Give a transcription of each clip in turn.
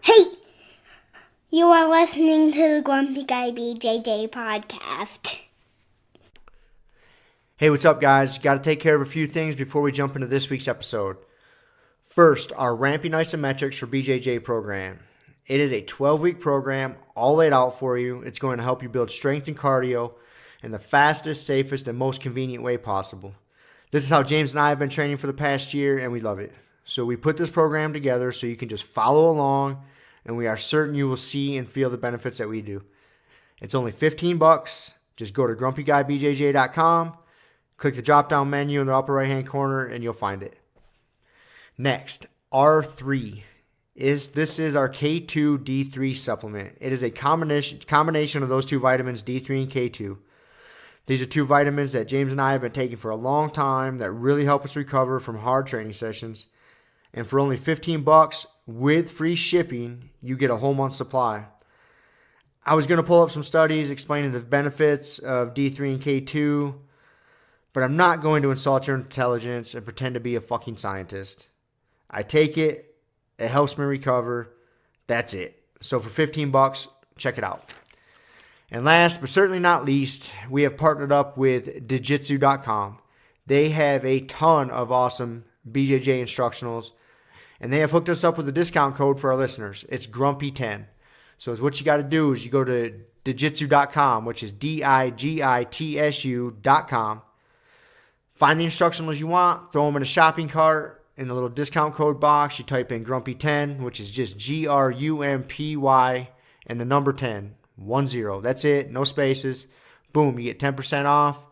Hey, you are listening to the Grumpy Guy BJJ Podcast. Hey, what's up, guys? Got to take care of a few things before we jump into this week's episode. First, our Ramping Isometrics for BJJ program. It is a 12-week program, all laid out for you. It's going to help you build strength and cardio in the fastest, safest, and most convenient way possible. This is how James and I have been training for the past year, and we love it. So we put this program together so you can just follow along, and we are certain you will see and feel the benefits that we do. It's only $15. Just go to grumpyguybjj.com, click the drop-down menu in the upper right-hand corner, and you'll find it. Next, R3. This is our K2 D3 supplement. It is a combination of those two vitamins, D3 and K2. These are two vitamins that James and I have been taking for a long time that really help us recover from hard training sessions. And for only $15 with free shipping, you get a whole month supply. I was going to pull up some studies explaining the benefits of D3 and K2, but I'm not going to insult your intelligence and pretend to be a fucking scientist. I take it. It helps me recover. That's it. So for $15, check it out. And last but certainly not least, we have partnered up with Dajitsu.com. They have a ton of awesome BJJ instructionals, and they have hooked us up with a discount code for our listeners. It's Grumpy10. So what you got to do is you go to Dajitsu.com, which is Digitsu.com. Find the instructionals you want, throw them in a shopping cart. In the little discount code box, you type in Grumpy10, which is just GRUMPY and the number 10, 10. That's it, no spaces. Boom, you get 10% off.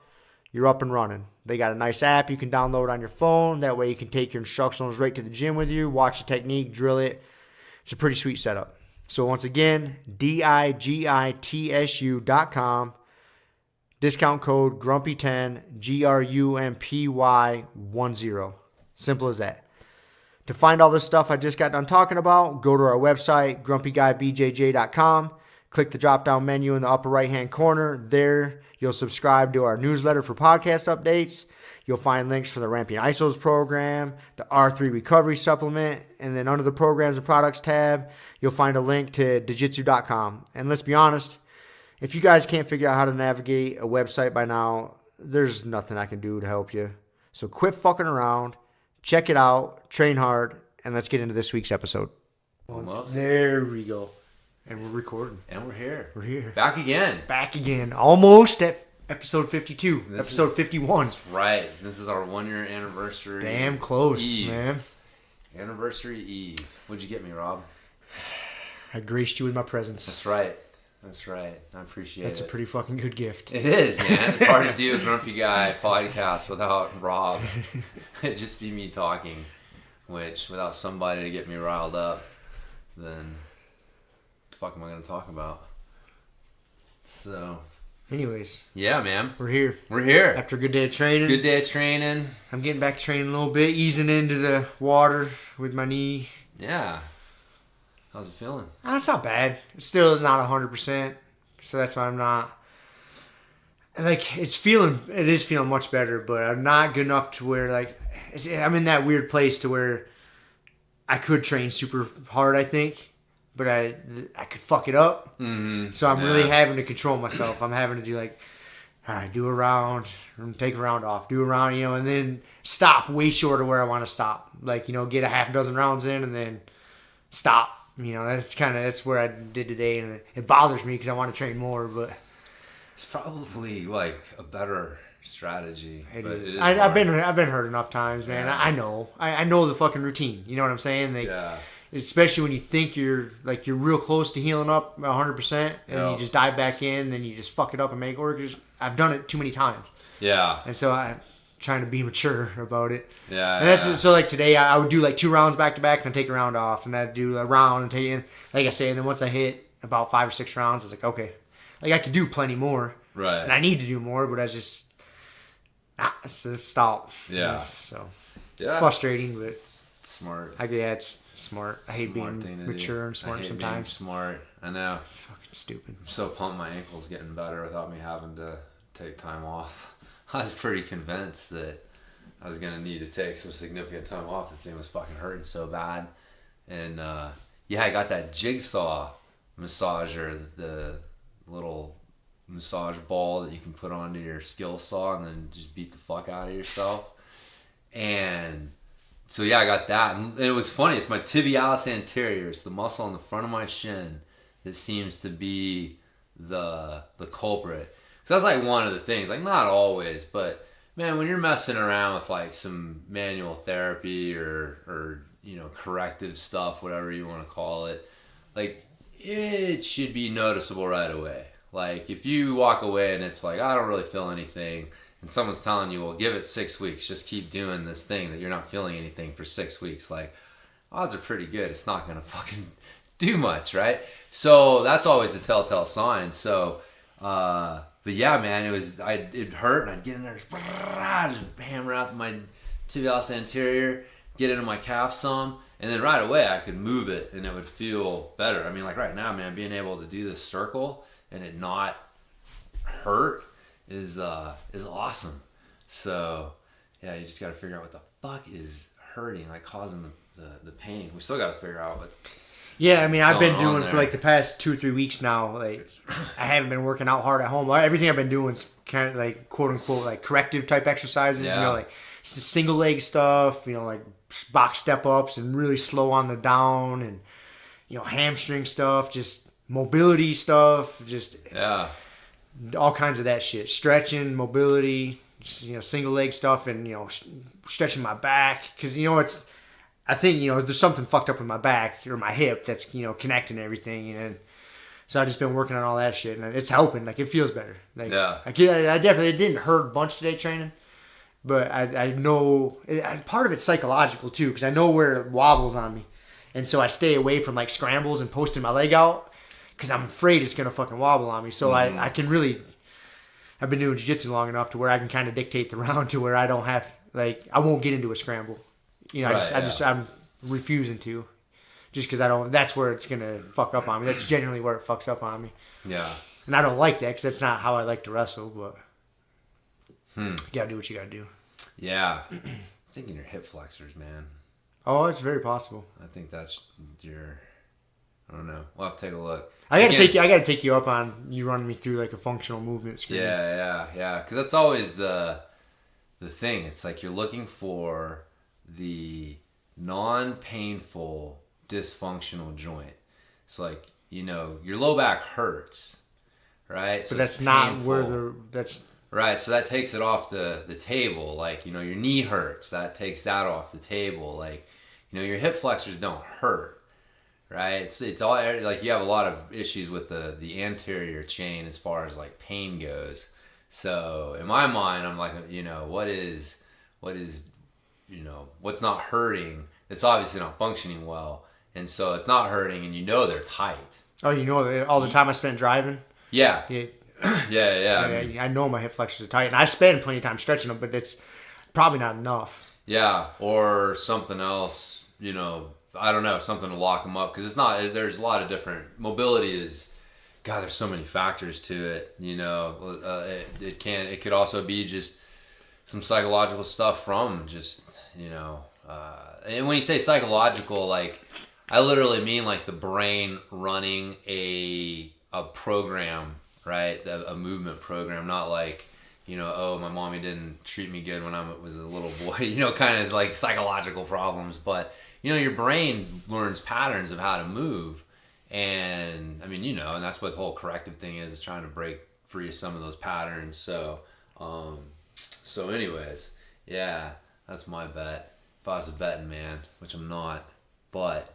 You're up and running. They got a nice app you can download on your phone. That way you can take your instructionals right to the gym with you, watch the technique, drill it. It's a pretty sweet setup. So once again, Digitsu.com. Discount code Grumpy10, GRUMPY10. Simple as that. To find all this stuff I just got done talking about, go to our website, grumpyguybjj.com. Click the drop-down menu in the upper right-hand corner. There, you'll subscribe to our newsletter for podcast updates. You'll find links for the Ramping Isos program, the R3 Recovery Supplement, and then under the Programs and Products tab, you'll find a link to Dajitsu.com. And let's be honest, if you guys can't figure out how to navigate a website by now, there's nothing I can do to help you. So quit fucking around, check it out, train hard, and let's get into this week's episode. Almost. There we go. And we're recording. And we're here. We're here. Back again. Back again. Almost at episode 52. Episode 51. That's right. This is our 1 year anniversary. Damn close, Eve. man. Anniversary Eve. What'd you get me, Rob? I graced you with my presence. That's right. That's right. I appreciate it. That's a pretty fucking good gift. It is, man. It's hard to do a Grumpy Guy podcast without Rob. It'd just be me talking, which without somebody to get me riled up, then the fuck am I going to talk about? So, anyways. Yeah, man. We're here. We're here. After a good day of training. Good day of training. I'm getting back to training a little bit, easing into the water with my knee. Yeah. How's it feeling? It's not bad. It's still not 100%. So that's why I'm not. Like, it is feeling much better, but I'm not good enough to where, like, I'm in that weird place to where I could train super hard, I think. But I could fuck it up. Mm-hmm. So I'm really having to control myself. I'm having to do like, all right, do a round, take a round off, do a round, and then stop way short of where I want to stop. Like, get a half dozen rounds in and then stop. That's where I did today. And it bothers me because I want to train more, but it's probably like a better strategy. It is. I've been hurt enough times, man. Yeah. I know. I know the fucking routine. You know what I'm saying? Yeah. Especially when you think you're real close to healing up 100%, and you just dive back in, then you just fuck it up and make it work. I've done it too many times. Yeah. And so I'm trying to be mature about it. Yeah. And that's so like today I would do like 2 rounds back to back and I'd take a round off, and I'd do a round and take, like I say, and then once I hit about 5 or 6 rounds, I was like, okay, like I could do plenty more. Right. And I need to do more, but I just stop. Yeah. It's frustrating, but it's smart. It's smart. I hate Smart being mature and smart sometimes. Being smart. I know. It's fucking stupid. I'm so pumped my ankle's getting better without me having to take time off. I was pretty convinced that I was going to need to take some significant time off. The thing was fucking hurting so bad. And yeah, I got that jigsaw massager, the little massage ball that you can put onto your skill saw and then just beat the fuck out of yourself. And so yeah, I got that. And it was funny. It's my tibialis anterior. It's the muscle on the front of my shin that seems to be the culprit. So that's like one of the things. Like not always, but man, when you're messing around with like some manual therapy or you know, corrective stuff, whatever you want to call it, like it should be noticeable right away. Like if you walk away and it's like, I don't really feel anything, and someone's telling you, well, give it 6 weeks, just keep doing this thing that you're not feeling anything for 6 weeks, like odds are pretty good it's not gonna fucking do much, right? So that's always the telltale sign. So but yeah, man, it hurt, and I'd get in there, just hammer out my tibialis anterior, get into my calf some, and then right away I could move it and it would feel better. I mean, like right now, man, being able to do this circle and it not hurt is awesome. So yeah, you just got to figure out what the fuck is hurting, like causing the pain. We still got to figure out what's I mean, I've been doing there. for like the past 2 or 3 weeks now. Like, I haven't been working out hard at home. Everything I've been doing is kind of like quote unquote like corrective type exercises. Yeah. You know, like single leg stuff. You know, like box step ups and really slow on the down, and you know, hamstring stuff, just mobility stuff, just all kinds of that shit. Stretching, mobility, just, you know, single leg stuff, and you know, stretching my back because you know it's. I think, you know, there's something fucked up with my back or my hip that's, you know, connecting everything. And so I've just been working on all that shit, and it's helping. Like, it feels better. Like, I definitely, it didn't hurt a bunch today training, but I know, part of it's psychological too, because I know where it wobbles on me. And so I stay away from like scrambles and posting my leg out because I'm afraid it's going to fucking wobble on me. So I can really, I've been doing jiu-jitsu long enough to where I can kind of dictate the round to where I don't have, like, I won't get into a scramble. You know, I'm refusing to, just because I don't. That's where it's gonna fuck up on me. That's generally where it fucks up on me. Yeah. And I don't like that because that's not how I like to wrestle. But you gotta do what you gotta do. Yeah. I'm thinking your hip flexors, man. Oh, it's very possible. I think that's your. I don't know. We'll have to take a look. I gotta take you up on you running me through like a functional movement screen. Yeah. Because that's always the thing. It's like you're looking for the non-painful dysfunctional joint. It's like, you know, your low back hurts, right? So but that's not where that's right. So that takes it off the table. Like, you know, your knee hurts, that takes that off the table. Like, you know, your hip flexors don't hurt, right? It's all like you have a lot of issues with the anterior chain as far as like pain goes. So in my mind, I'm like, you know, what is you know, what's not hurting, it's obviously not functioning well. And so it's not hurting, and you know they're tight. Oh, you know, all the time I spent driving? Yeah. Yeah. I know my hip flexors are tight, and I spend plenty of time stretching them, but it's probably not enough. Yeah, or something else, you know, I don't know, something to lock them up. Because it's not, there's a lot of different, mobility is, God, there's so many factors to it, you know. It could also be just some psychological stuff from just, you know, and when you say psychological, like, I literally mean like the brain running a program, right? A movement program, not like, you know, oh, my mommy didn't treat me good when I was a little boy, you know, kind of like psychological problems. But, you know, your brain learns patterns of how to move. And, I mean, you know, and that's what the whole corrective thing is trying to break free of some of those patterns. So, anyways, yeah, that's my bet. If I was a betting man, which I'm not, but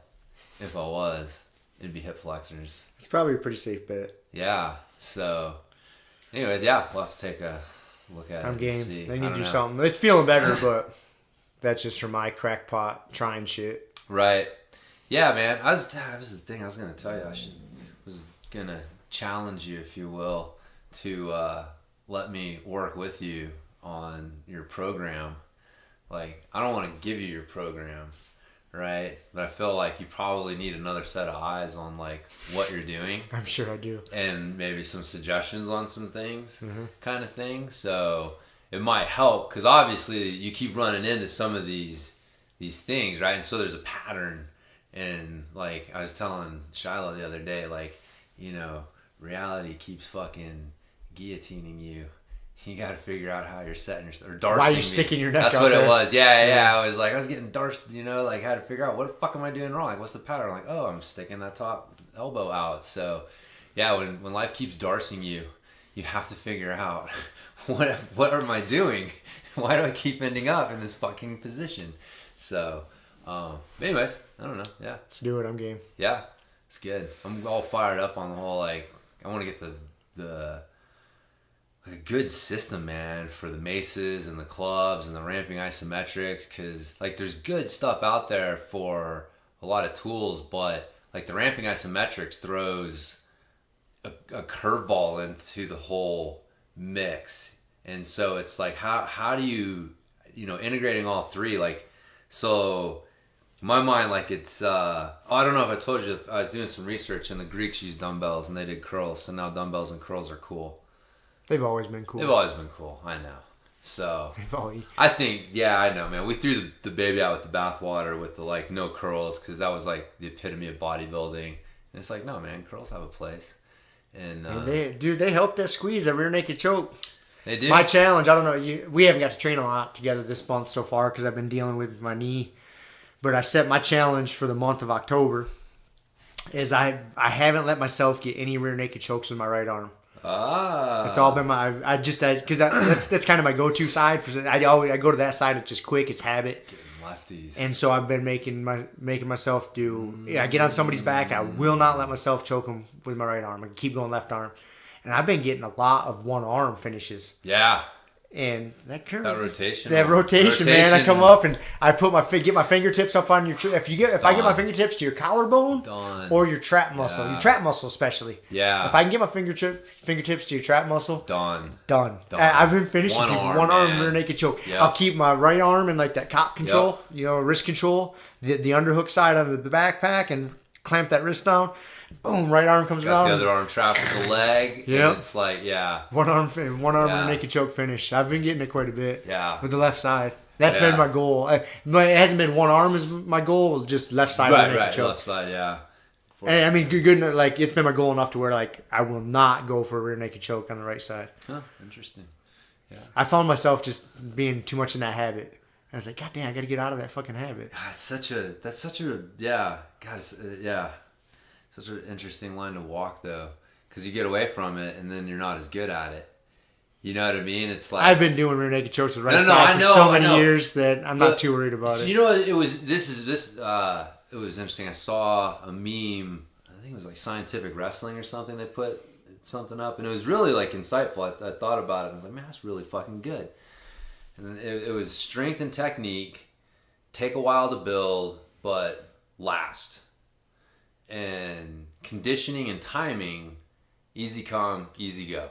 if I was, it'd be hip flexors. It's probably a pretty safe bet. Yeah. So, anyways, yeah, we'll have to take a look at it. I'm game. See. They need to do something. It's feeling better, but that's just for my crackpot trying shit. Right. Yeah, man. This is the thing I was gonna tell you. Was gonna challenge you, if you will, to let me work with you on your program. Like, I don't want to give you your program, right? But I feel like you probably need another set of eyes on like what you're doing. I'm sure I do. And maybe some suggestions on some things, kind of thing. So it might help, because obviously you keep running into some of these things, right? And so there's a pattern And like I was telling Shiloh the other day, like, you know, reality keeps fucking guillotining you. You got to figure out how you're setting your or darsing. Why are you sticking your neck That's out what there? it was. Yeah. I was getting darsed, you know, like had to figure out what the fuck am I doing wrong? Like, what's the pattern? Like, oh, I'm sticking that top elbow out. So, yeah, when life keeps darsing you, you have to figure out what am I doing? Why do I keep ending up in this fucking position? So, but anyways, I don't know. Yeah, Let's do it. I'm game. yeah, it's good. I'm all fired up on the whole, like, I want to get the like a good system, man, for the maces and the clubs and the ramping isometrics, because like there's good stuff out there for a lot of tools, but like the ramping isometrics throws a curveball into the whole mix. And so it's like how do you know, integrating all three, like, so in my mind, like, it's I don't know if I told you, I was doing some research and the Greeks used dumbbells and they did curls, so now dumbbells and curls are cool. They've always been cool. They've always been cool, I know. So They've always... I think, yeah, I know, man. We threw the baby out with the bathwater with the, like, no curls, because that was like the epitome of bodybuilding. And it's like, no, man, curls have a place. And they helped that squeeze, that rear naked choke. They do. My challenge, I don't know, we haven't got to train a lot together this month so far because I've been dealing with my knee. But I set my challenge for the month of October is I haven't let myself get any rear naked chokes with my right arm. It's all been because that's kind of my go-to side. I go to that side. It's just quick. It's habit. Getting lefties. And so I've been making myself do. I get on somebody's back. I will not let myself choke them with my right arm. I keep going left arm, and I've been getting a lot of one arm finishes. Yeah. And that curve, That rotation, man. I come up and I get my fingertips up on your. If I get my fingertips to your collarbone or your trap muscle, your trap muscle especially. Yeah. If I can get my fingertips to your trap muscle, done. I've been finishing One people arm, one arm man. rear naked choke. Yep. I'll keep my right arm in like that cop control, wrist control, the underhook side of the backpack, and clamp that wrist down. Boom! Right arm comes Got around. the other arm trapped with the leg. Yep. It's like, yeah. One arm rear naked choke finish. I've been getting it quite a bit. Yeah. With the left side. That's been my goal. It hasn't been one arm is my goal, just left side rear naked choke. Left side, yeah. And I mean, good. Like, it's been my goal enough to where, like, I will not go for a rear naked choke on the right side. Huh, interesting. Yeah. I found myself just being too much in that habit. I was like, God damn, I got to get out of that fucking habit. God, such an interesting line to walk, though, because you get away from it and then you're not as good at it. You know what I mean? It's like, I've been doing rear naked chokes with right side for so many years that I'm not too worried about it. You know what? It was interesting. I saw a meme. I think it was like Scientific Wrestling or something. They put something up, and it was really like insightful. I thought about it. And I was like, man, that's really fucking good. And then it was strength and technique, take a while to build, but last. And conditioning and timing, easy come, easy go.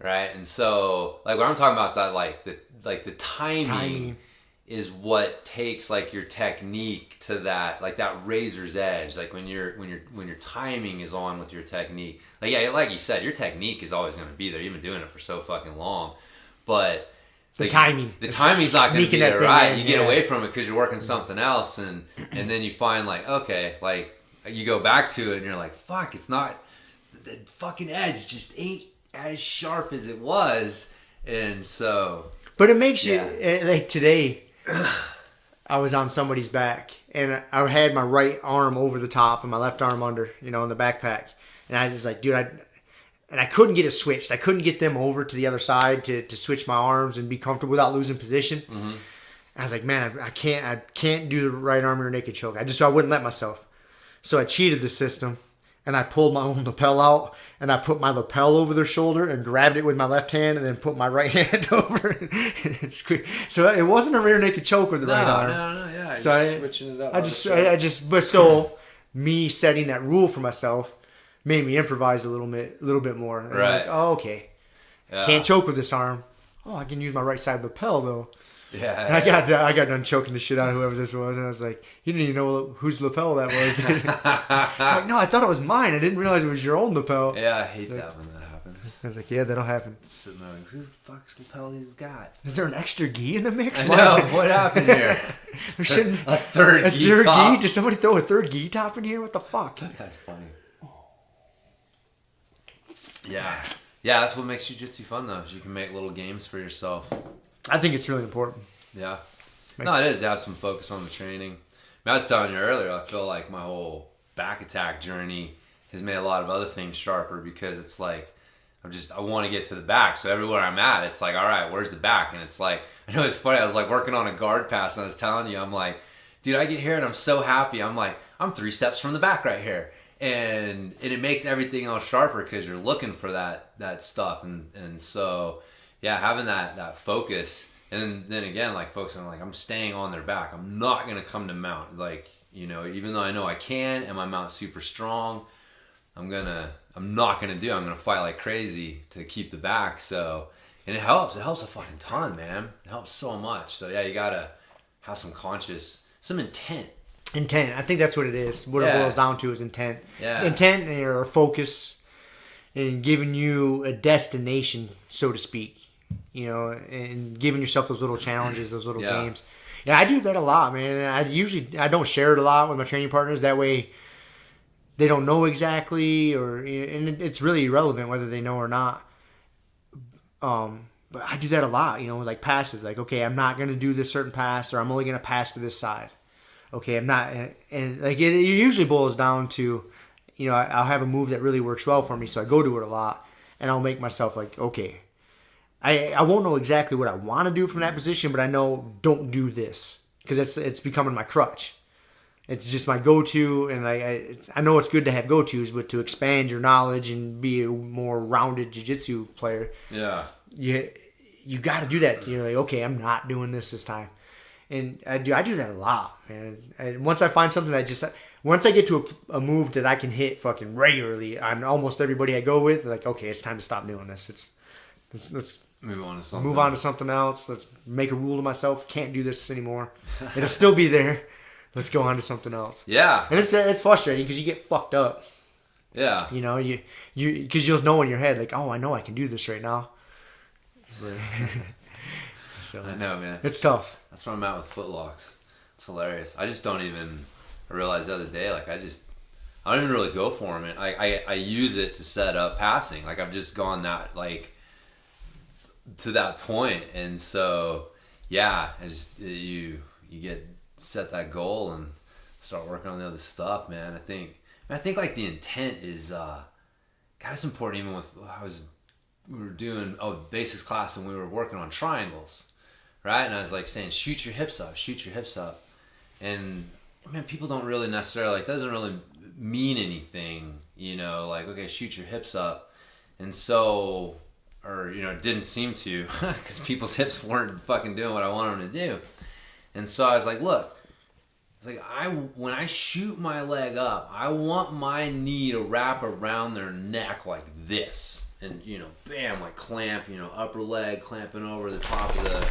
Right? And so, like, what I'm talking about is that, the timing is what takes, like, your technique to that, like, that razor's edge. Like, when your timing is on with your technique. Like, yeah, like you said, your technique is always going to be there. You've been doing it for so fucking long. But the timing's not going to be there, right? You get away from it because you're working something else, and then you find, like, okay, like, you go back to it and you're like, fuck, it's not, the fucking edge just ain't as sharp as it was. And so, but it makes you, like, today I was on somebody's back and I had my right arm over the top and my left arm under, in the backpack, and I was like, dude, I couldn't get it switched. I couldn't get them over to the other side to switch my arms and be comfortable without losing position. Mm-hmm. I was like, man, I can't do the right arm rear naked choke. I wouldn't let myself. So I cheated the system, and I pulled my own lapel out, and I put my lapel over their shoulder and grabbed it with my left hand, and then put my right hand over it. So it wasn't a rear naked choke with the right arm. No, yeah. So switching it up. But me setting that rule for myself made me improvise a little bit more. And right. Like, oh, okay. Yeah. Can't choke with this arm. Oh, I can use my right side lapel though. Yeah. And I got done choking the shit out of whoever this was, and I was like, you didn't even know whose lapel that was. Like, no, I thought it was mine. I didn't realize it was your own lapel. Yeah, I hate that when that happens. minutes. I was like, yeah, that'll happen. Sitting there like, who the fuck's lapel he's got? Is there an extra gi in the mix? I know. What happened here? There shouldn't a third a gi third top. gi? Did somebody throw a third gi top in here? What the fuck? That's funny. Yeah. Yeah, that's what makes jiu-jitsu fun, though. Is you can make little games for yourself. I think it's really important. Yeah. No, it is. You have some focus on the training. I was telling you earlier, I feel like my whole back attack journey has made a lot of other things sharper because it's like, I want to get to the back. So everywhere I'm at, it's like, all right, where's the back? And it's like, I know it's funny. I was like working on a guard pass and I was telling you, I'm like, dude, I get here and I'm so happy. I'm like, I'm 3 steps from the back right here. And it makes everything else sharper because you're looking for that stuff. And so, yeah, having that focus. And then again, like focusing on like, I'm staying on their back. I'm not going to come to mount. Like, you know, even though I know I can and my mount's super strong, I'm not going to I'm going to fight like crazy to keep the back. So, and it helps a fucking ton, man. It helps so much. So yeah, you got to have some intent. Intent. I think that's what it is. What it boils down to is intent. Yeah. Intent or focus and giving you a destination, so to speak. You know, and giving yourself those little challenges, those little games. Yeah, I do that a lot, man. I don't share it a lot with my training partners. That way they don't know exactly, and it's really irrelevant whether they know or not. But I do that a lot, you know, like passes. Like, okay, I'm not going to do this certain pass, or I'm only going to pass to this side. Okay, I'm not, and like it usually boils down to, you know, I'll have a move that really works well for me, so I go to it a lot, and I'll make myself like, okay, I won't know exactly what I want to do from that position, but I know don't do this because it's becoming my crutch. It's just my go-to, and I know it's good to have go-tos, but to expand your knowledge and be a more rounded jiu-jitsu player, you got to do that. You're like, okay, I'm not doing this time. And I do that a lot, man. And once I find something once I get to a move that I can hit fucking regularly on almost everybody I go with, like, okay, it's time to stop doing this. Let's move on to something else. Let's make a rule to myself. Can't do this anymore. It'll still be there. Let's go on to something else. Yeah. And it's frustrating because you get fucked up. Yeah. You know, you because you'll know in your head, like, oh, I know I can do this right now. So I know, man. It's tough. That's where I'm at with footlocks. It's hilarious. I just don't even. I realized the other day, like I don't even really go for them. And I use it to set up passing. Like I've just gone that like to that point, and so yeah, you get set that goal and start working on the other stuff, man. I think like the intent is God, it's important. Even with we were doing basics class and we were working on triangles, right? And I was like saying, shoot your hips up, and man, people don't really necessarily like, that doesn't really mean anything, you know, like, okay, shoot your hips up. And so, or, you know, it didn't seem to, because people's hips weren't fucking doing what I wanted them to do. And so I was like, look, when I shoot my leg up, I want my knee to wrap around their neck like this. And, you know, bam, like clamp, you know, upper leg clamping over the top of the,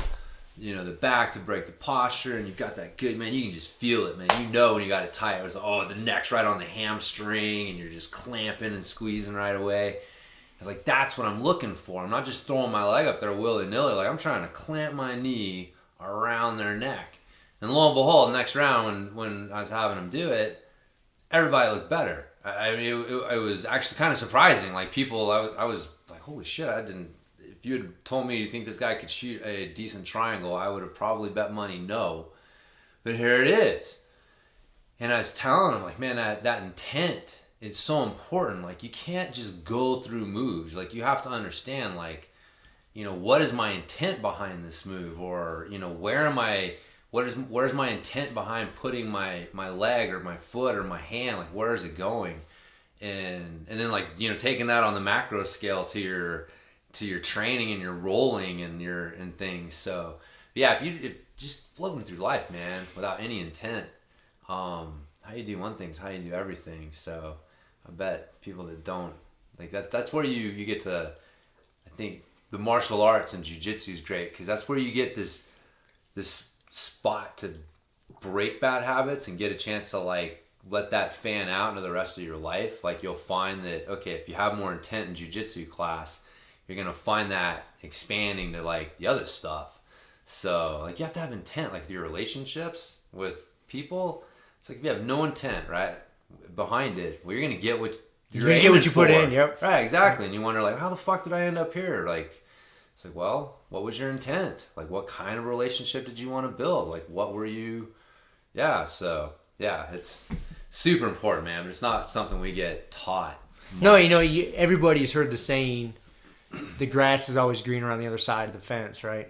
you know, the back to break the posture. And you've got that good, man, you can just feel it, man. You know when you got it tight. It was like, the neck's right on the hamstring and you're just clamping and squeezing right away. I was like, that's what I'm looking for. I'm not just throwing my leg up there willy-nilly. Like, I'm trying to clamp my knee around their neck. And lo and behold, next round when I was having them do it, everybody looked better. I mean, it was actually kind of surprising. Like people, I was like, holy shit, if you had told me you think this guy could shoot a decent triangle, I would have probably bet money no. But here it is. And I was telling him, like, man, that intent is so important. Like, you can't just go through moves. Like, you have to understand, like, you know, what is my intent behind this move? Or, you know, where's my intent behind putting my leg or my foot or my hand? Like, where is it going? And then, like, you know, taking that on the macro scale to your training and your rolling and things. So yeah, if just floating through life, man, without any intent, how you do one thing is how you do everything. So I bet people that don't like that's where you get to, I think the martial arts and jiu-jitsu is great because that's where you get this spot to break bad habits and get a chance to like let that fan out into the rest of your life. Like you'll find that, okay, if you have more intent in jiu-jitsu class, you're going to find that expanding to like the other stuff. So like you have to have intent, like your relationships with people. It's like if you have no intent, right, behind it, well, you're going to get what you're going to get what you put in. Yep. Right. Exactly. And you wonder like, how the fuck did I end up here? Like, it's like, well, what was your intent? Like, what kind of relationship did you want to build? Like, what were you? Yeah. So yeah, it's super important, man. But it's not something we get taught much. No, everybody's heard the saying, the grass is always greener on the other side of the fence, right?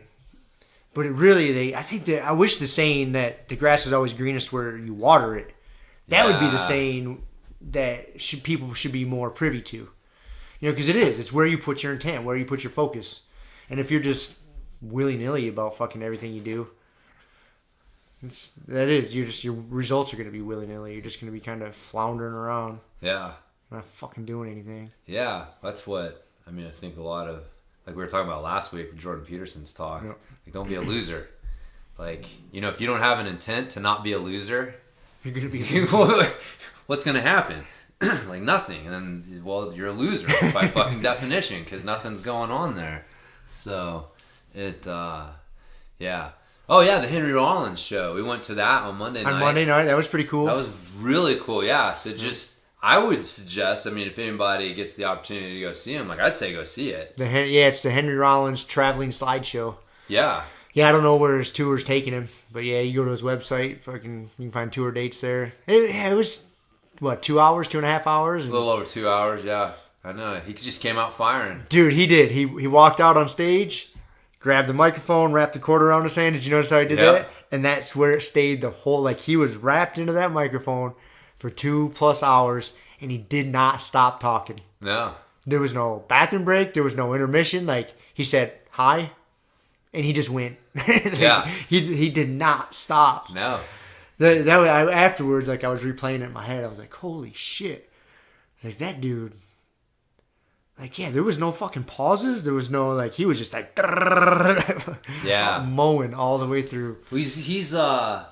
But I wish the saying that the grass is always greenest where you water it, that would be the saying that people should be more privy to. Because it's where you put your intent, where you put your focus. And if you're just willy-nilly about fucking everything you do, your results are going to be willy-nilly. You're just going to be kind of floundering around. Yeah. Not fucking doing anything. Yeah, that's what, I think a lot of, like we were talking about last week with Jordan Peterson's talk, like don't be a loser. Like, if you don't have an intent to not be a loser, you're going to be a loser. What's going to happen? Like nothing. And then, well, you're a loser by fucking definition because nothing's going on there. So, yeah. Oh, yeah, the Henry Rollins show. We went to that on Monday night. On Monday night? That was pretty cool. That was really cool, yeah. So I would suggest, if anybody gets the opportunity to go see him, like I'd say go see it. It's the Henry Rollins Traveling Slide show. Yeah. Yeah, I don't know where his tour's taking him, but yeah, you go to his website, you can find tour dates there. It was, 2 hours, 2.5 hours? A little over 2 hours, yeah. I know. He just came out firing. Dude, he did. He walked out on stage, grabbed the microphone, wrapped the cord around his hand. Did you notice how he did that? And that's where it stayed the whole, he was wrapped into that microphone for 2+ hours, and he did not stop talking. No. There was no bathroom break. There was no intermission. He said, hi, and he just went. Yeah. He did not stop. No. Afterwards, I was replaying it in my head. I was like, holy shit. That dude. There was no fucking pauses. There was no, he was just yeah, mowing all the way through. He's I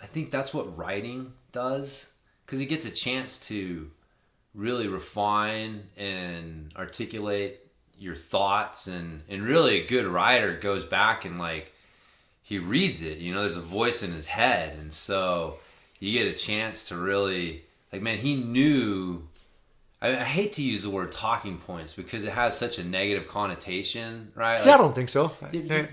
think that's what writing does, because he gets a chance to really refine and articulate your thoughts, and really a good writer goes back and he reads it. There's a voice in his head, and so you get a chance to really he knew. I hate to use the word talking points because it has such a negative connotation, right? See, I don't think so.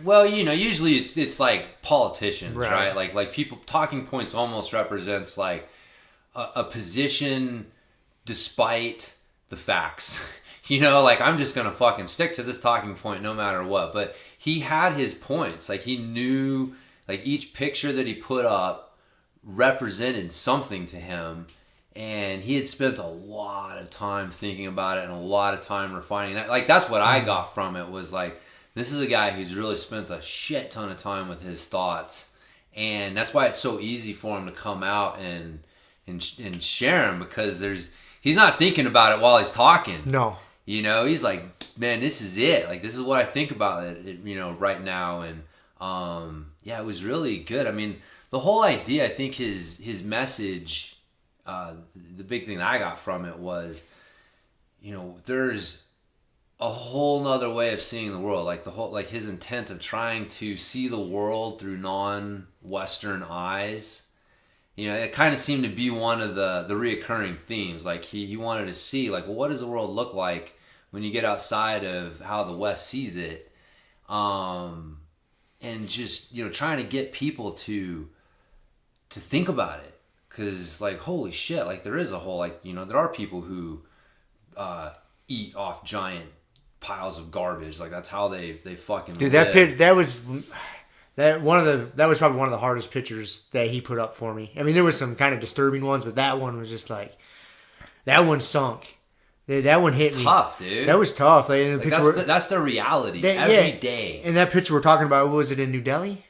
Well, usually it's like politicians, right? Like people, talking points almost represents a position despite the facts. I'm just gonna fucking stick to this talking point no matter what. But he had his points. He knew each picture that he put up represented something to him. And he had spent a lot of time thinking about it and a lot of time refining that. That's what I got from it was this is a guy who's really spent a shit ton of time with his thoughts. And that's why it's so easy for him to come out and share them, because he's not thinking about it while he's talking. No. He's like, man, this is it. This is what I think about it, right now. And yeah, it was really good. The whole idea, I think his message... the big thing that I got from it was, there's a whole nother way of seeing the world. His intent of trying to see the world through non-Western eyes. It kind of seemed to be one of the reoccurring themes. He wanted to see, what does the world look like when you get outside of how the West sees it? And just, trying to get people to think about it. Because, holy shit, there is a whole, there are people who eat off giant piles of garbage. That's how they fucking Dude, live. that was probably one of the hardest pictures that he put up for me. There was some kind of disturbing ones, but that one was just that one sunk. That one hit me. Tough, dude. That was tough. That's the reality every day. And that picture we're talking about, was it in New Delhi?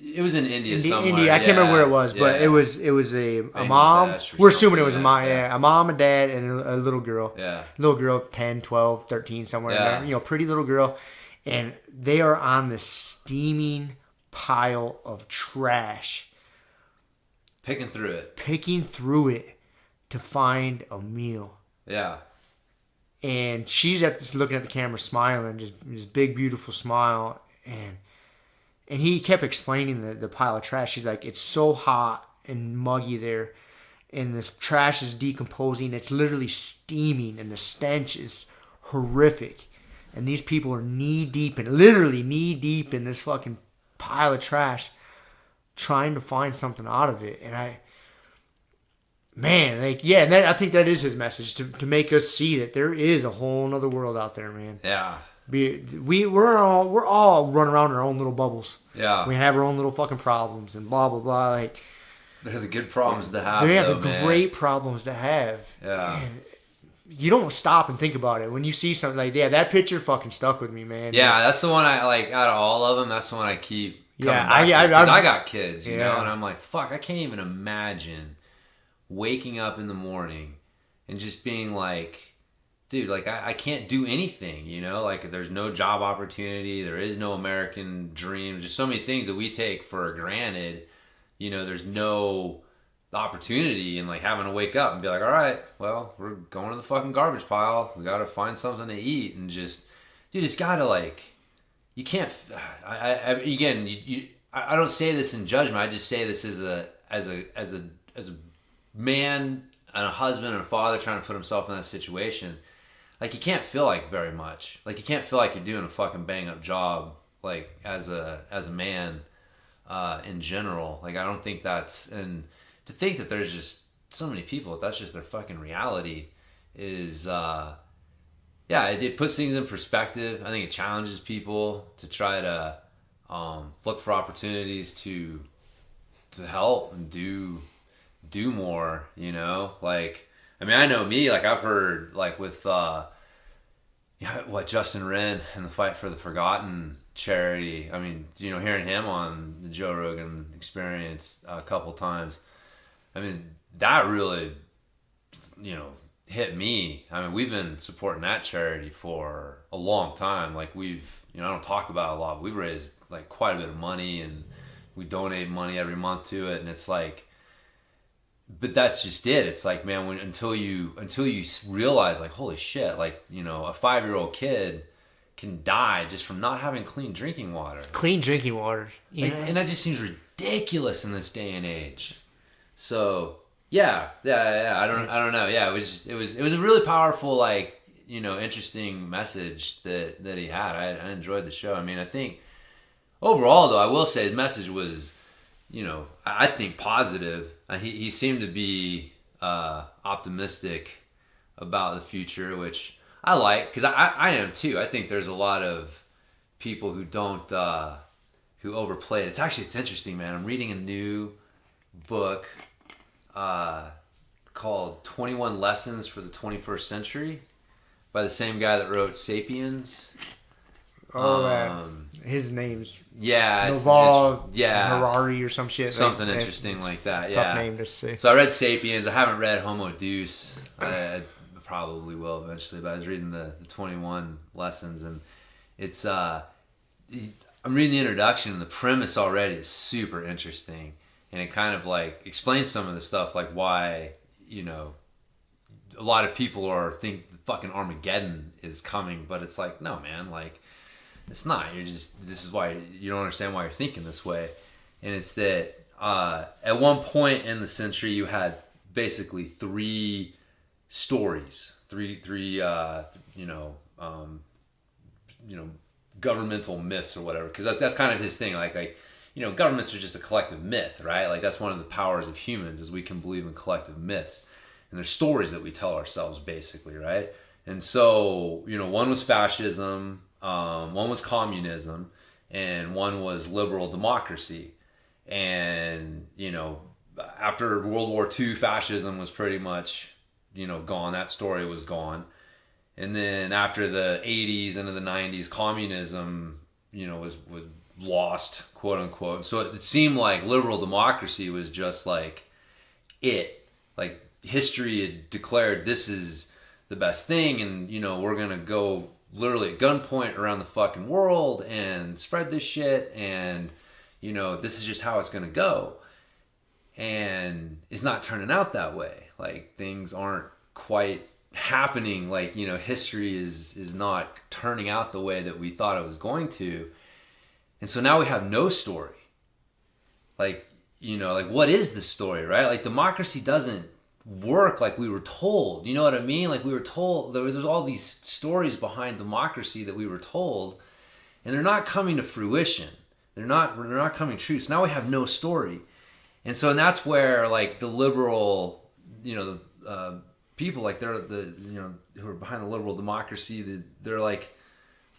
It was in India somewhere. India. I can't remember where it was, but it was a mom. We're assuming it was a mom. Yeah, a mom, a dad, and a little girl. Yeah. Little girl, 10, 12, 13, somewhere in there. Pretty little girl. And they are on this steaming pile of trash. Picking through it to find a meal. Yeah. And she's looking at the camera, smiling, just this big, beautiful smile. And he kept explaining the pile of trash. She's like, it's so hot and muggy there, and the trash is decomposing. It's literally steaming, and the stench is horrific. And these people are literally knee deep in this fucking pile of trash, trying to find something out of it. And I think that is his message, to make us see that there is a whole other world out there, man. Yeah. We're all running around in our own little bubbles. Yeah. We have our own little fucking problems and blah blah blah. Like, they're the good problems to have. They're though, the great problems to have. Yeah. Man, you don't stop and think about it when you see something like that. That picture fucking stuck with me, man. Yeah, that's the one I like out of all of them. That's the one I keep. Yeah, I got kids, you yeah. know, and I'm like, fuck, I can't even imagine waking up in the morning and just being like, dude, like I can't do anything, you know, like there's no job opportunity, there is no American dream, just so many things that we take for granted, you know, there's no opportunity, and like having to wake up and be like, all right, well, we're going to the fucking garbage pile, we got to find something to eat, and just, dude, it's got to like, you can't, I don't say this in judgment, I just say this as a man and a husband and a father trying to put himself in that situation. Like, you can't feel like very much. Like, you can't feel like you're doing a fucking bang-up job, like, as a man in general. Like, I don't think that's... And to think that there's just so many people, that's just their fucking reality is... it puts things in perspective. I think it challenges people to try to look for opportunities to help and do more, you know? Like... I mean, I know me, like, I've heard, like, with, Justin Wren and the Fight for the Forgotten charity. I mean, you know, hearing him on the Joe Rogan Experience a couple times, I mean, that really, you know, hit me. I mean, we've been supporting that charity for a long time. Like, we've, you know, I don't talk about it a lot, but we've raised, like, quite a bit of money, and we donate money every month to it, and it's like, but that's just it. It's like, man, until you realize, like, holy shit, like, you know, a 5-year-old kid can die just from not having clean drinking water. Clean drinking water. Like, and that just seems ridiculous in this day and age. So yeah. I don't know. Yeah, it was a really powerful, like, you know, interesting message that he had. I enjoyed the show. I mean, I think overall, though, I will say his message was, you know, I think positive. He seemed to be optimistic about the future, which I like, because I am too. I think there's a lot of people who don't, who overplay it. It's interesting, man. I'm reading a new book called 21 Lessons for the 21st Century by the same guy that wrote Sapiens. His name's Naval Harari or some shit. Something interesting like that. Tough name to say. So I read Sapiens. I haven't read Homo Deus. I probably will eventually, but I was reading the 21 Lessons, and it's I'm reading the introduction, and the premise already is super interesting, and it kind of like explains some of the stuff, like why, you know, a lot of people think fucking Armageddon is coming, but it's like, no, man, like, it's not. This is why you don't understand why you're thinking this way. And it's that at one point in the century, you had basically three stories, three governmental myths or whatever. Because that's kind of his thing. Like, you know, governments are just a collective myth, right? Like, that's one of the powers of humans, is we can believe in collective myths. And there's stories that we tell ourselves, basically, right? And so, you know, one was fascism, one was communism, and one was liberal democracy. And, you know, after World War II, fascism was pretty much, you know, gone. That story was gone. And then after the 80s into the 90s, communism, you know, was lost, quote unquote. So it seemed like liberal democracy was just like it. Like, history had declared this is the best thing, and, you know, we're going to go literally at gunpoint around the fucking world and spread this shit, and, you know, this is just how it's going to go. And it's not turning out that way. Like, things aren't quite happening. Like, you know, history is not turning out the way that we thought it was going to. And so now we have no story. Like, you know, like, what is the story, right? Like, democracy doesn't work like we were told. You know what I mean? Like, we were told, there's all these stories behind democracy that we were told, and they're not coming to fruition. They're not coming true. So now we have no story. And so, and that's where, like, the liberal, you know, the people, like, they're the, you know, who are behind the liberal democracy, they're like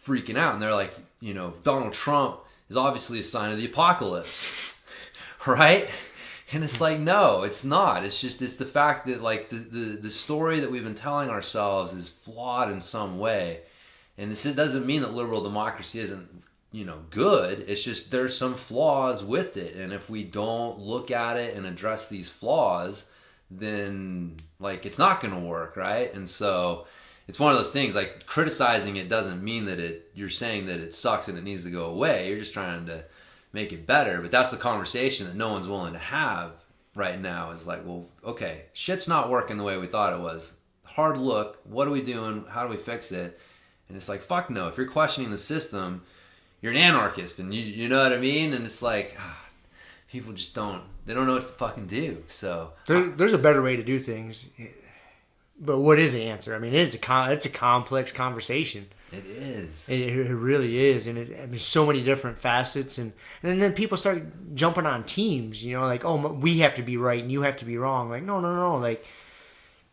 freaking out, and they're like, you know, Donald Trump is obviously a sign of the apocalypse, right? And it's like, no, it's not. It's just, it's the fact that, like, the story that we've been telling ourselves is flawed in some way. And this doesn't mean that liberal democracy isn't, you know, good. It's just there's some flaws with it. And if we don't look at it and address these flaws, then, like, it's not going to work, right? And so it's one of those things, like, criticizing it doesn't mean that you're saying that it sucks and it needs to go away. You're just trying to make it better. But that's the conversation that no one's willing to have right now, is like, well, okay, shit's not working the way we thought it was. Hard look. What are we doing? How do we fix it? And it's like, fuck no. If you're questioning the system, you're an anarchist, and you know what I mean? And it's like, people just don't know what to fucking do. So there's a better way to do things. But what is the answer? I mean, it's a complex conversation. It is. It really is, and I mean, so many different facets, and then people start jumping on teams. You know, like, oh, we have to be right and you have to be wrong. Like, no. Like,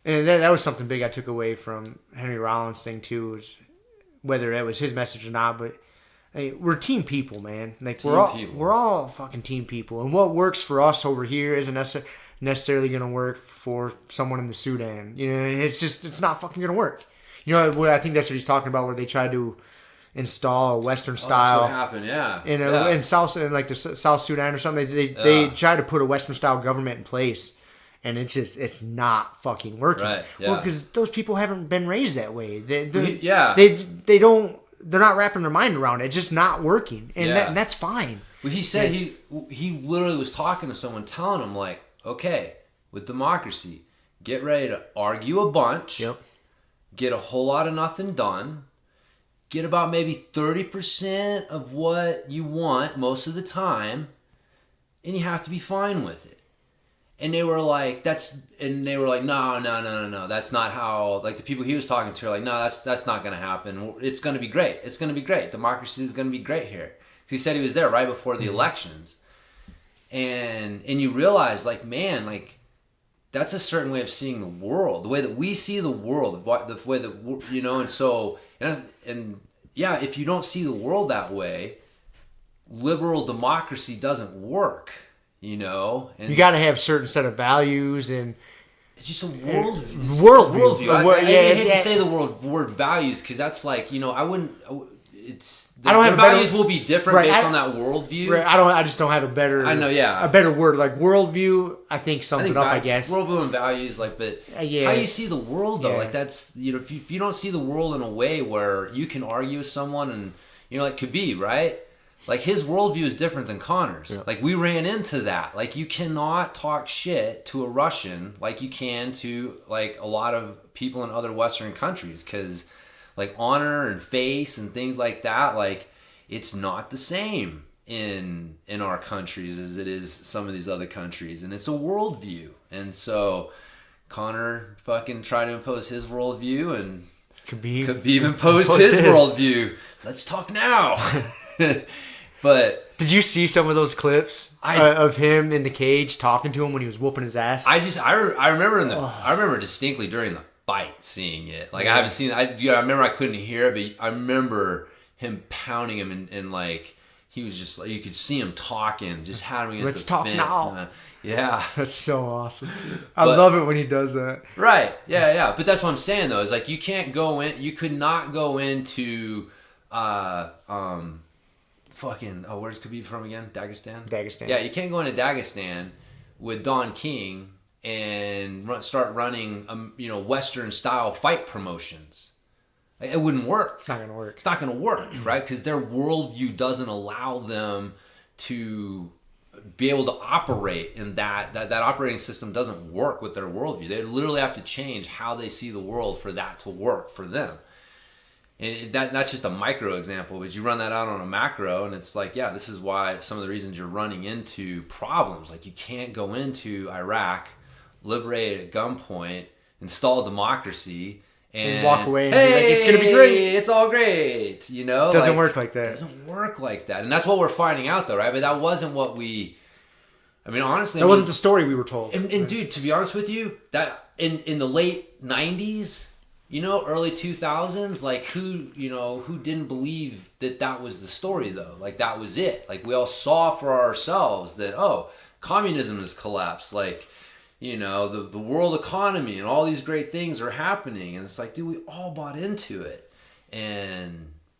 and that was something big I took away from Henry Rollins' thing too, was whether that was his message or not. But hey, we're team people, man. Like, we're all fucking team people, and what works for us over here isn't necessarily going to work for someone in the Sudan. You know, it's not fucking going to work. You know, I think that's what he's talking about, where they try to install a Western style. That's what happened, yeah. In the South Sudan or something, they try to put a Western style government in place, and it's not fucking working. Right. Yeah. Well, because those people haven't been raised that way. They're not wrapping their mind around it. It's just not working, and that's fine. Well, he said he literally was talking to someone, telling him, like, okay, with democracy, get ready to argue a bunch. Yep. Get a whole lot of nothing done. Get about maybe 30% of what you want most of the time, and you have to be fine with it. And they were like, no, that's not how, like, the people he was talking to are like, no, that's not going to happen. It's going to be great. It's going to be great. Democracy is going to be great here. Because he said he was there right before the elections. And you realize, like, man, like, that's a certain way of seeing the world, the way that we see the world, the way that, you know, and so, and yeah, if you don't see the world that way, liberal democracy doesn't work, you know. And you got to have a certain set of values, and it's just a worldview. Worldview. I hate to say the word values, because that's like, you know, their values will be different based on that worldview. Right, I just don't have a better. I know, yeah. A better word, like worldview, I think sums it up. I guess worldview and values, like, but how you see the world though, like, that's, you know, if you don't see the world in a way where you can argue with someone, and, you know, like Khabib, right? Like, his worldview is different than Conor's. Yeah. Like, we ran into that. Like, you cannot talk shit to a Russian like you can to, like, a lot of people in other Western countries, because, like, honor and face and things like that, like, it's not the same in our countries as it is some of these other countries, and it's a worldview. And so Conor fucking tried to impose his worldview, and Khabib imposed his worldview. Let's talk now. But did you see some of those clips of him in the cage talking to him when he was whooping his ass? I remember distinctly during the fight seeing it. Like, I haven't seen it. I remember I couldn't hear it, but I remember him pounding him, and like, he was just like, you could see him talking, just having against the fence. Let's talk now. Yeah. That's so awesome. I love it when he does that. Right. Yeah. But that's what I'm saying though, is like, you could not go into where's Khabib from again? Dagestan? Yeah, you can't go into Dagestan with Don King and start running Western style fight promotions. It wouldn't work. It's not going to work. It's not going to work, right? Because their worldview doesn't allow them to be able to operate in that operating system doesn't work with their worldview. They literally have to change how they see the world for that to work for them. And that's just a micro example, but you run that out on a macro, and it's like, yeah, this is why some of the reasons you're running into problems. Like, you can't go into Iraq, liberate at gunpoint, install democracy, and walk away and hey, be like, it's going to be great. It's all great. You know? It doesn't work like that. It doesn't work like that. And that's what we're finding out, though, right? But that wasn't what we... I mean, honestly... That wasn't the story we were told. And dude, to be honest with you, that in the late 90s... You know, early 2000s, like who didn't believe that was the story though? Like that was it. Like we all saw for ourselves that, oh, communism has collapsed. Like, you know, the world economy and all these great things are happening. And it's like, dude, we all bought into it.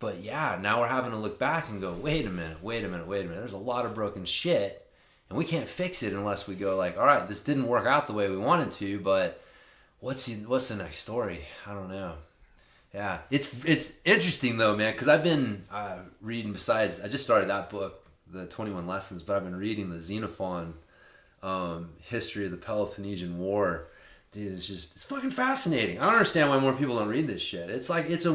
But yeah, now we're having to look back and go, wait a minute. There's a lot of broken shit and we can't fix it unless we go like, all right, this didn't work out the way we wanted to, but what's the next story? I don't know. Yeah, it's interesting though, man, because I've been reading. Besides, I just started that book, the 21 Lessons, but I've been reading the Xenophon history of the Peloponnesian War. Dude, it's fucking fascinating. I don't understand why more people don't read this shit. It's like it's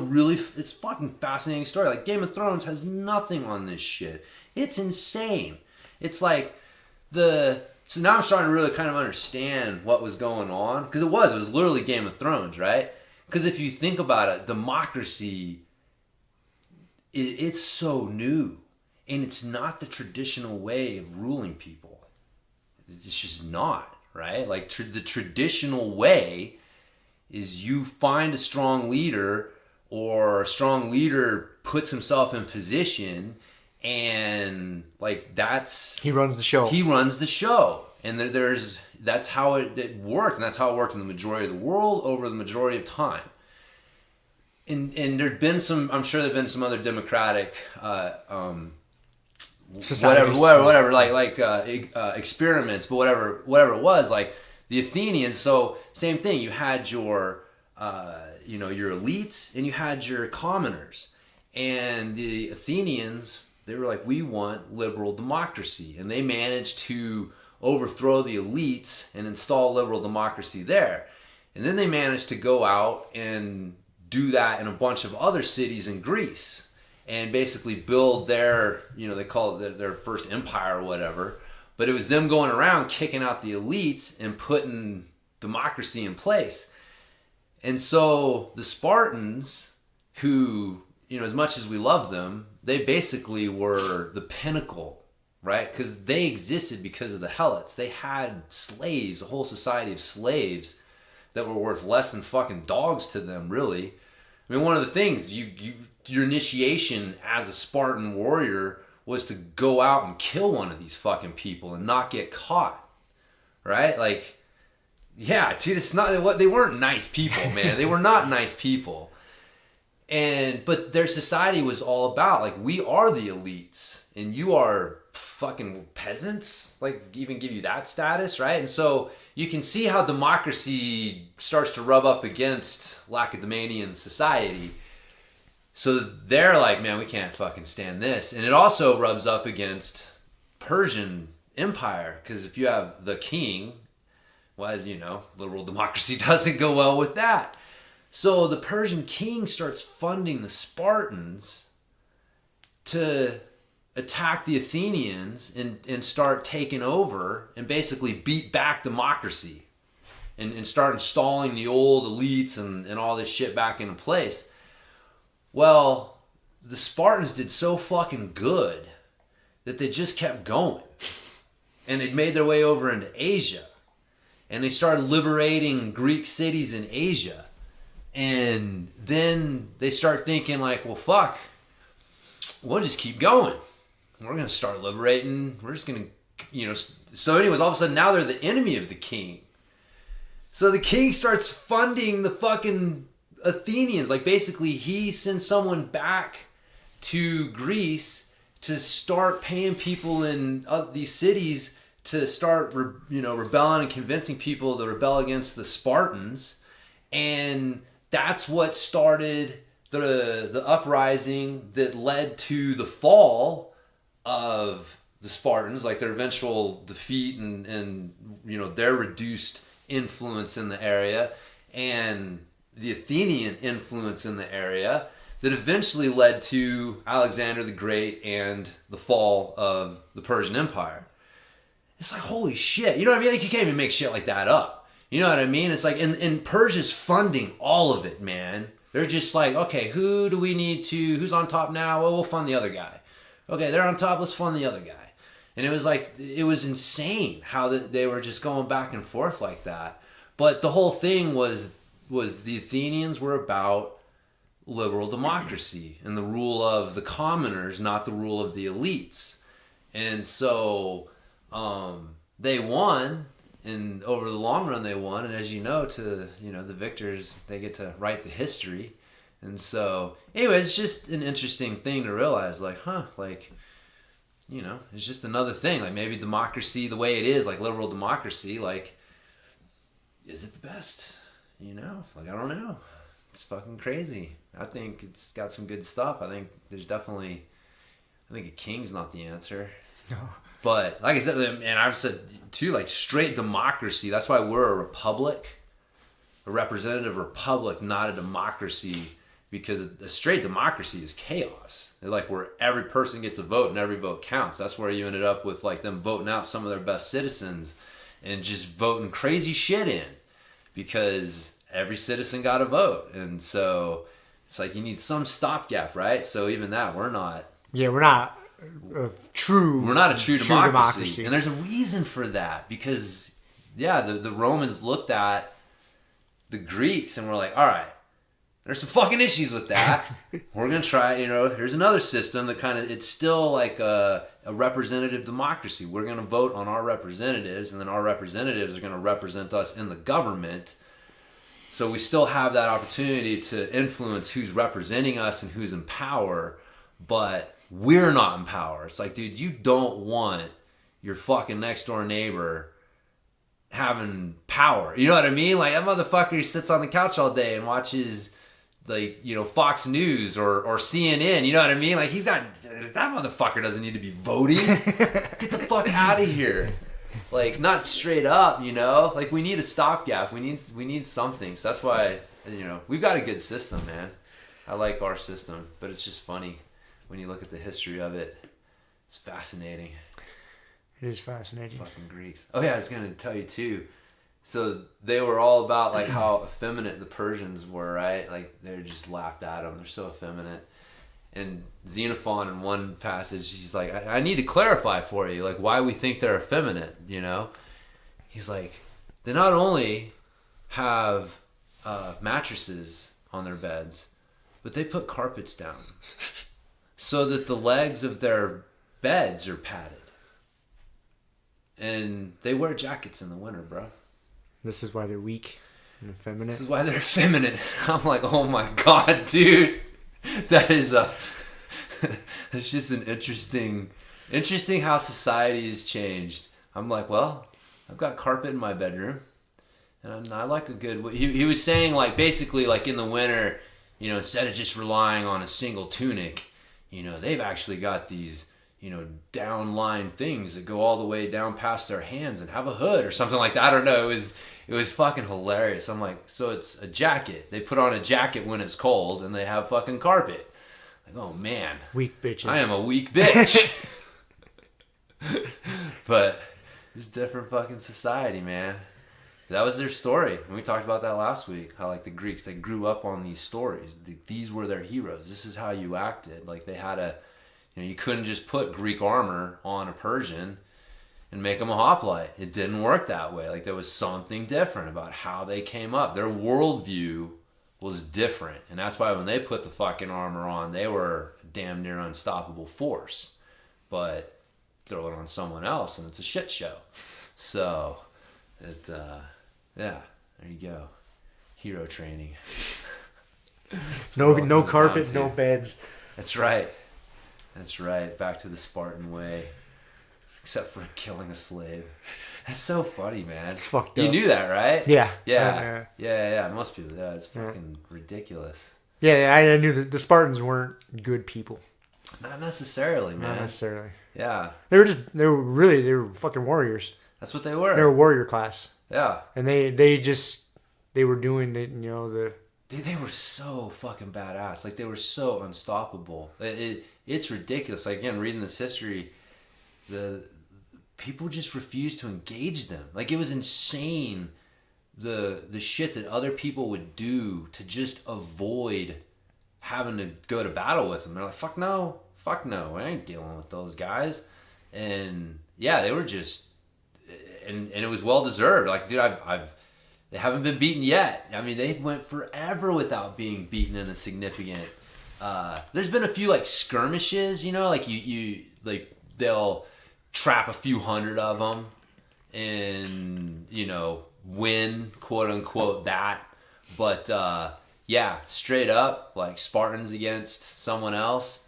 fucking fascinating story. Like Game of Thrones has nothing on this shit. It's insane. It's like So now I'm starting to really kind of understand what was going on. Because it was literally Game of Thrones, right? Because if you think about it, democracy, it's so new. And it's not the traditional way of ruling people. It's just not, right? Like the traditional way is you find a strong leader, or a strong leader puts himself in position, and like he runs the show, and that's how it worked, and that's how it worked in the majority of the world over the majority of time. And there'd been I'm sure there've been some other democratic whatever like experiments, but whatever it was, like the Athenians. So same thing, you had your your elites and you had your commoners, and the Athenians, they were like, we want liberal democracy. And they managed to overthrow the elites and install liberal democracy there. And then they managed to go out and do that in a bunch of other cities in Greece and basically build their, they call it their first empire or whatever. But it was them going around kicking out the elites and putting democracy in place. And so the Spartans, who, as much as we love them, they basically were the pinnacle, right? Because they existed because of the Helots. They had slaves, a whole society of slaves that were worth less than fucking dogs to them, really. I mean, one of the things, your initiation as a Spartan warrior was to go out and kill one of these fucking people and not get caught, right? Like, yeah, dude, they weren't nice people, man. They were not nice people. But their society was all about, like, we are the elites and you are fucking peasants, like, even give you that status, right? And so you can see how democracy starts to rub up against Lacedaemonian society. So they're like, man, we can't fucking stand this. And it also rubs up against Persian Empire, because if you have the king, well, liberal democracy doesn't go well with that. So the Persian king starts funding the Spartans to attack the Athenians and start taking over and basically beat back democracy and start installing the old elites and all this shit back into place. Well, the Spartans did so fucking good that they just kept going. And they'd made their way over into Asia. And they started liberating Greek cities in Asia. And then they start thinking like, well, fuck, we'll just keep going. We're going to start liberating. We're just going to, So anyways, all of a sudden now they're the enemy of the king. So the king starts funding the fucking Athenians. Like basically he sends someone back to Greece to start paying people in these cities to start, rebelling and convincing people to rebel against the Spartans. And that's what started the uprising that led to the fall of the Spartans, like their eventual defeat and their reduced influence in the area, and the Athenian influence in the area that eventually led to Alexander the Great and the fall of the Persian Empire. It's like, holy shit. You know what I mean? Like, you can't even make shit like that up. You know what I mean? It's like, and Persia's funding all of it, man. They're just like, okay, who do we need to, who's on top now? Well, we'll fund the other guy. Okay, they're on top, let's fund the other guy. And it was like, it was insane how they were just going back and forth like that. But the whole thing was the Athenians were about liberal democracy and the rule of the commoners, not the rule of the elites. And so they won, and over the long run they won. And as you know, the victors, they get to write the history. And so anyway, it's just an interesting thing to realize, like, it's just another thing. Like, maybe democracy, the way it is, like liberal democracy, like, is it the best? Like, I don't know. It's fucking crazy. I think it's got some good stuff. I think a king's not the answer. No. But like I said, and I've said too, like, straight democracy. That's why we're a republic, a representative republic, not a democracy, because a straight democracy is chaos. Like, where every person gets a vote and every vote counts. That's where you ended up with, like, them voting out some of their best citizens and just voting crazy shit in because every citizen got a vote. And so it's like, you need some stopgap, right? So even that, we're not a true democracy. And there's a reason for that, because the Romans looked at the Greeks and were like, all right, there's some fucking issues with that. We're going to try, here's another system that it's still like a representative democracy. We're going to vote on our representatives, and then our representatives are going to represent us in the government. So we still have that opportunity to influence who's representing us and who's in power, but we're not in power. It's like, dude, you don't want your fucking next door neighbor having power. You know what I mean? Like, that motherfucker sits on the couch all day and watches, like, Fox News or CNN. You know what I mean? Like, that motherfucker doesn't need to be voting. Get the fuck out of here. Like, not straight up, like, we need a stopgap. We need something. So that's why, we've got a good system, man. I like our system, but it's just funny when you look at the history of it. It's fascinating. It is fascinating. Fucking Greeks. Oh yeah, I was going to tell you too. So they were all about, like, how effeminate the Persians were, right? Like, they just laughed at them. They're so effeminate. And Xenophon, in one passage, he's like, I need to clarify for you, like, why we think they're effeminate, He's like, they not only have mattresses on their beds, but they put carpets down so that the legs of their beds are padded. And they wear jackets in the winter, bro. This is why they're weak and effeminate. This is why they're effeminate. I'm like, oh my god, dude. That is it's just an interesting how society has changed. I'm like, well, I've got carpet in my bedroom, and I like a good. He was saying, like, basically, like, in the winter, instead of just relying on a single tunic, they've actually got these, downline things that go all the way down past their hands and have a hood or something like that. I don't know. It was fucking hilarious. I'm like, so it's a jacket. They put on a jacket when it's cold, and they have fucking carpet. Like, oh man. Weak bitches. I am a weak bitch. But it's a different fucking society, man. That was their story. And we talked about that last week. How, like, the Greeks, they grew up on these stories. These were their heroes. This is how you acted. Like, they had you couldn't just put Greek armor on a Persian and make them a hoplite. It didn't work that way. Like, there was something different about how they came up. Their worldview was different. And that's why when they put the fucking armor on, they were a damn near unstoppable force. But throw it on someone else and it's a shit show. So, there you go. Hero training. No carpet, no beds. That's right. Back to the Spartan way. Except for killing a slave. That's so funny, man. It's fucked up. You knew that, right? Yeah. Most people, it's fucking ridiculous. Yeah, I knew that the Spartans weren't good people. Not necessarily, man. Not necessarily. Yeah. They were fucking warriors. That's what they were. They were a warrior class. Yeah. And they were doing it, Dude, they were so fucking badass. Like, they were so unstoppable. It's ridiculous. Like, again, reading this history, the people just refused to engage them. Like, it was insane the shit that other people would do to just avoid having to go to battle with them. They're like, fuck no, I ain't dealing with those guys. And yeah, they were just, and it was well deserved. Like, dude, they haven't been beaten yet. I mean, they went forever without being beaten in a significant. There's been a few like skirmishes, like you like they'll trap a few hundred of them, and win, quote unquote, that. But yeah, straight up like Spartans against someone else,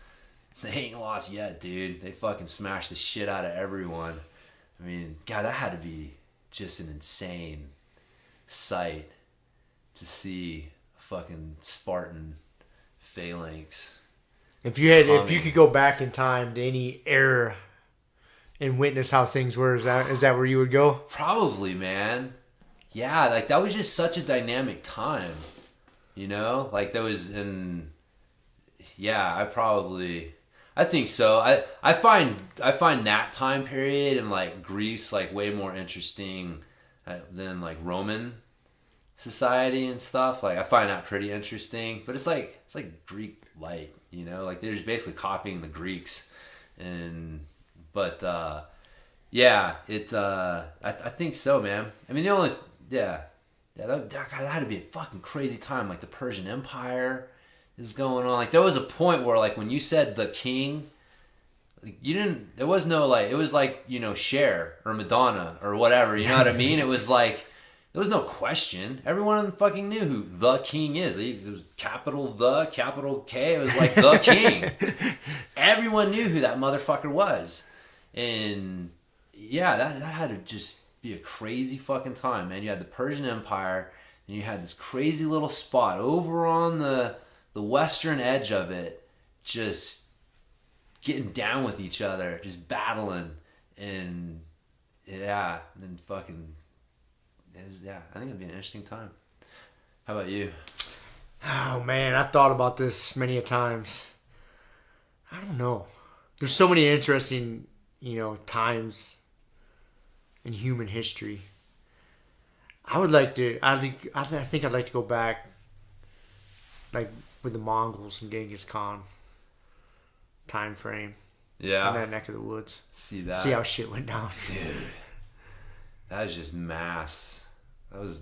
they ain't lost yet, dude. They fucking smashed the shit out of everyone. I mean, God, that had to be just an insane sight to see a fucking Spartan phalanx. If you could go back in time to any era and witness how things were, is that where you would go? Probably, man. Yeah, like that was just such a dynamic time. Like there was I think so. I find that time period in like Greece like way more interesting than like Roman society and stuff. Like I find that pretty interesting, but it's like Greek light, like they're just basically copying the Greeks. Yeah, I think so, man. I mean, that had to be a fucking crazy time. Like the Persian Empire is going on. Like there was a point where like when you said the king, like, there was no like, it was like, Cher or Madonna or whatever, you know what I mean? It was like, there was no question. Everyone fucking knew who the king is. It was capital K. It was like the king. Everyone knew who that motherfucker was. And yeah, that had to just be a crazy fucking time, man. You had the Persian Empire, and you had this crazy little spot over on the western edge of it, just getting down with each other, just battling, and yeah, and then fucking, I think it'd be an interesting time. How about you? Oh man, I've thought about this many a times. I don't know. There's so many interesting, times in human history. I think I'd like to go back, like with the Mongols and Genghis Khan time frame. Yeah. In that neck of the woods. See how shit went down. Dude. That was just mass. That was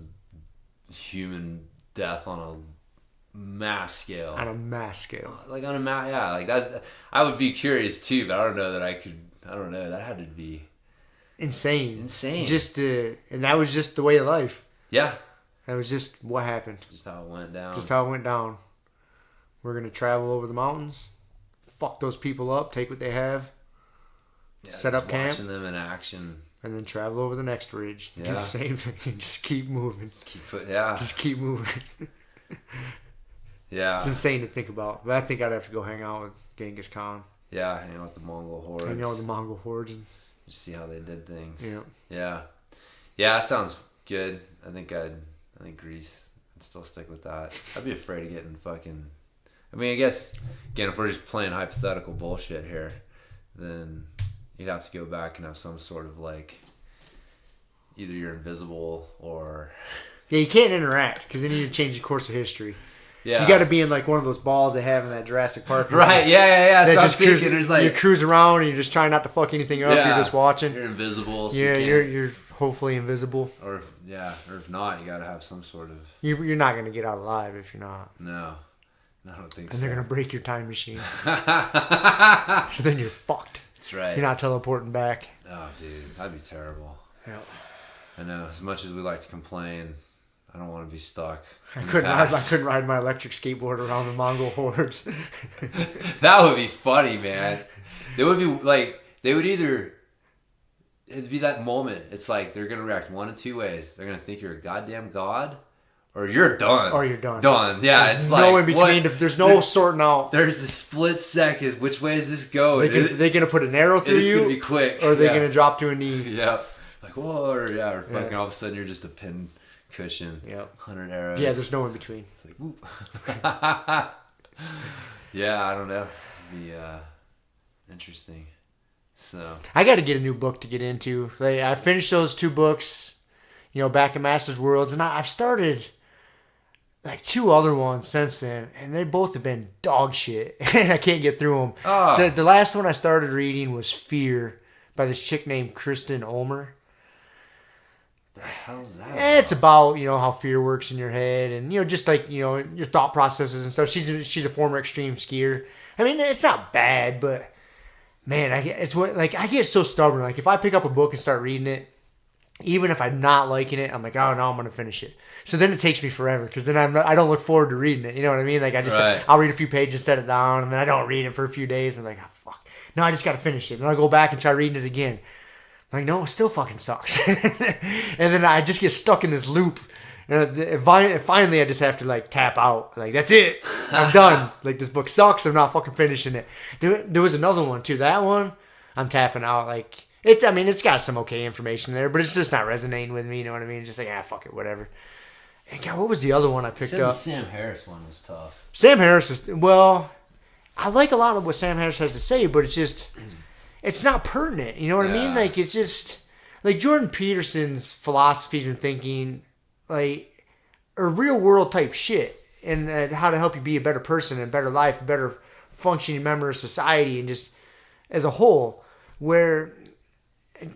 human death on a mass scale. On a mass scale. Like on a mass, yeah. Like that, I would be curious too, but I don't know that I could. I don't know. That had to be insane. And that was just the way of life. Yeah. That was just what happened. Just how it went down. We're gonna travel over the mountains, fuck those people up, take what they have, set up camp, watching them in action, and then travel over the next ridge. Yeah. Do the same thing. Just keep moving. Just keep moving. Yeah. It's insane to think about. But I think I'd have to go hang out with Genghis Khan. Yeah, hang out with the Mongol hordes. And just see how they did things. Yeah. Yeah. Yeah, that sounds good. I think Greece. I'd still stick with that. I'd be afraid of getting fucking... I mean, I guess, again, if we're just playing hypothetical bullshit here, then you'd have to go back and have some sort of like... Either you're invisible or... Yeah, you can't interact because then you change the course of history. Yeah. You got to be in like one of those balls they have in that Jurassic Park movie. Right, yeah. So just you cruise around and you're just trying not to fuck anything up. Yeah. You're just watching. You're invisible. So you're hopefully invisible. Or if not, you got to have some sort of... You're not going to get out alive if you're not. No, I don't think so. And they're going to break your time machine. So then you're fucked. That's right. You're not teleporting back. Oh, dude, that'd be terrible. Yeah. I know. As much as we like to complain, I don't want to be stuck. I couldn't ride my electric skateboard around the Mongol hordes. That would be funny, man. They would be like, it'd be that moment. It's like they're going to react one of two ways. They're going to think you're a goddamn god, or you're done. Or you're done. Done. Yeah, There's it's no like in between. There's no sorting out. There's a split second. Which way is this going? They're going to put an arrow through you. It's going to be quick. Or they're going to drop to a knee. Yeah. Like, whoa, or fucking all of a sudden you're just a pin cushion. Yep. 100 arrows. Yeah, there's no in between. It's like, whoop. Yeah, I don't know. It'd be interesting. So I got to get a new book to get into. Like, I finished those 2 books, back in Masters Worlds, and I've started like 2 other ones since then, and they both have been dog shit. I can't get through them. Oh. The last one I started reading was Fear by this chick named Kristen Ulmer. the hell's that? It's about how fear works in your head, and just like your thought processes and stuff. She's a former extreme skier. I mean, it's not bad, but man, I get so stubborn. Like if I pick up a book and start reading it, even if I'm not liking it, I'm like, oh no, I'm gonna finish it. So then it takes me forever because then I don't look forward to reading it. You know what I mean? Like I'll read a few pages, set it down, and then I don't read it for a few days. And I'm like, oh fuck, no, I just gotta finish it. And I'll go back and try reading it again. I'm like, no, it still fucking sucks. And then I just get stuck in this loop. And finally, I just have to like tap out. Like that's it, I'm done. Like this book sucks. I'm not fucking finishing it. There was another one too. That one, I'm tapping out. Like it's got some okay information there, but it's just not resonating with me. You know what I mean? It's just like fuck it, whatever. And God, what was the other one I picked up? The Sam Harris one was tough. Sam Harris was I like a lot of what Sam Harris has to say, but it's not pertinent. You know what I mean? Like it's just like Jordan Peterson's philosophies and thinking. Like, or real world type shit, and how to help you be a better person, and better life, a better functioning member of society, and just as a whole. Where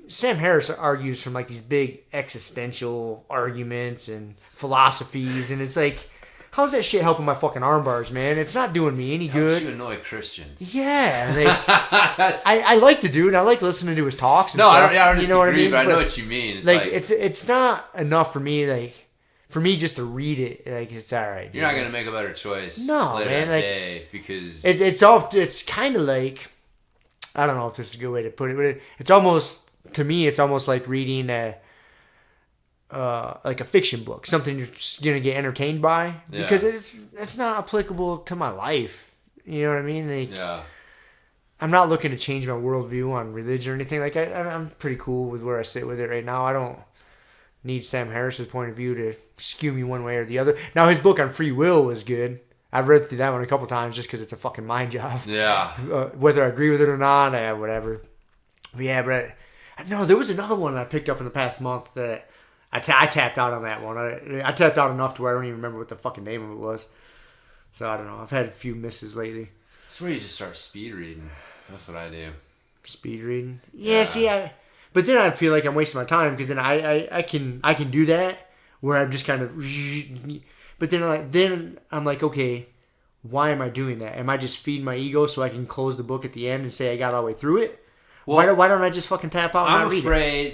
Sam Harris argues from like these big existential arguments and philosophies, and it's like, how's that shit helping my fucking arm bars, man? It's not doing me any good. Helps you annoy Christians. Yeah, I like the dude. I like listening to his talks. And no, stuff, I don't disagree, you know what I mean? But I know what you mean. It's like it's not enough for me. Like for me, just to read it, like it's all right. You're not gonna make a better choice. No, later man. that Like, day because it's kind of like, I don't know if this is a good way to put it, but it's almost, to me, it's almost like reading like a fiction book, something you're just gonna get entertained by, because it's not applicable to my life. You know what I mean? Like, I'm not looking to change my worldview on religion or anything. Like I'm pretty cool with where I sit with it right now. I don't need Sam Harris's point of view to skew me one way or the other. Now his book on free will was good. I've read through that one a couple times just because it's a fucking mind job. Yeah. Whether I agree with it or not, whatever. But yeah, but no, there was another one I picked up in the past month that I tapped out on that one. I tapped out enough to where I don't even remember what the fucking name of it was. So I don't know. I've had a few misses lately. That's where you just start speed reading. That's what I do. Speed reading? Yeah. See, but then I feel like I'm wasting my time because then I can do that where I'm just kind of. But then I'm like, okay, why am I doing that? Am I just feeding my ego so I can close the book at the end and say I got all the way through it? Well, why don't I just fucking tap out and read it? I'm afraid.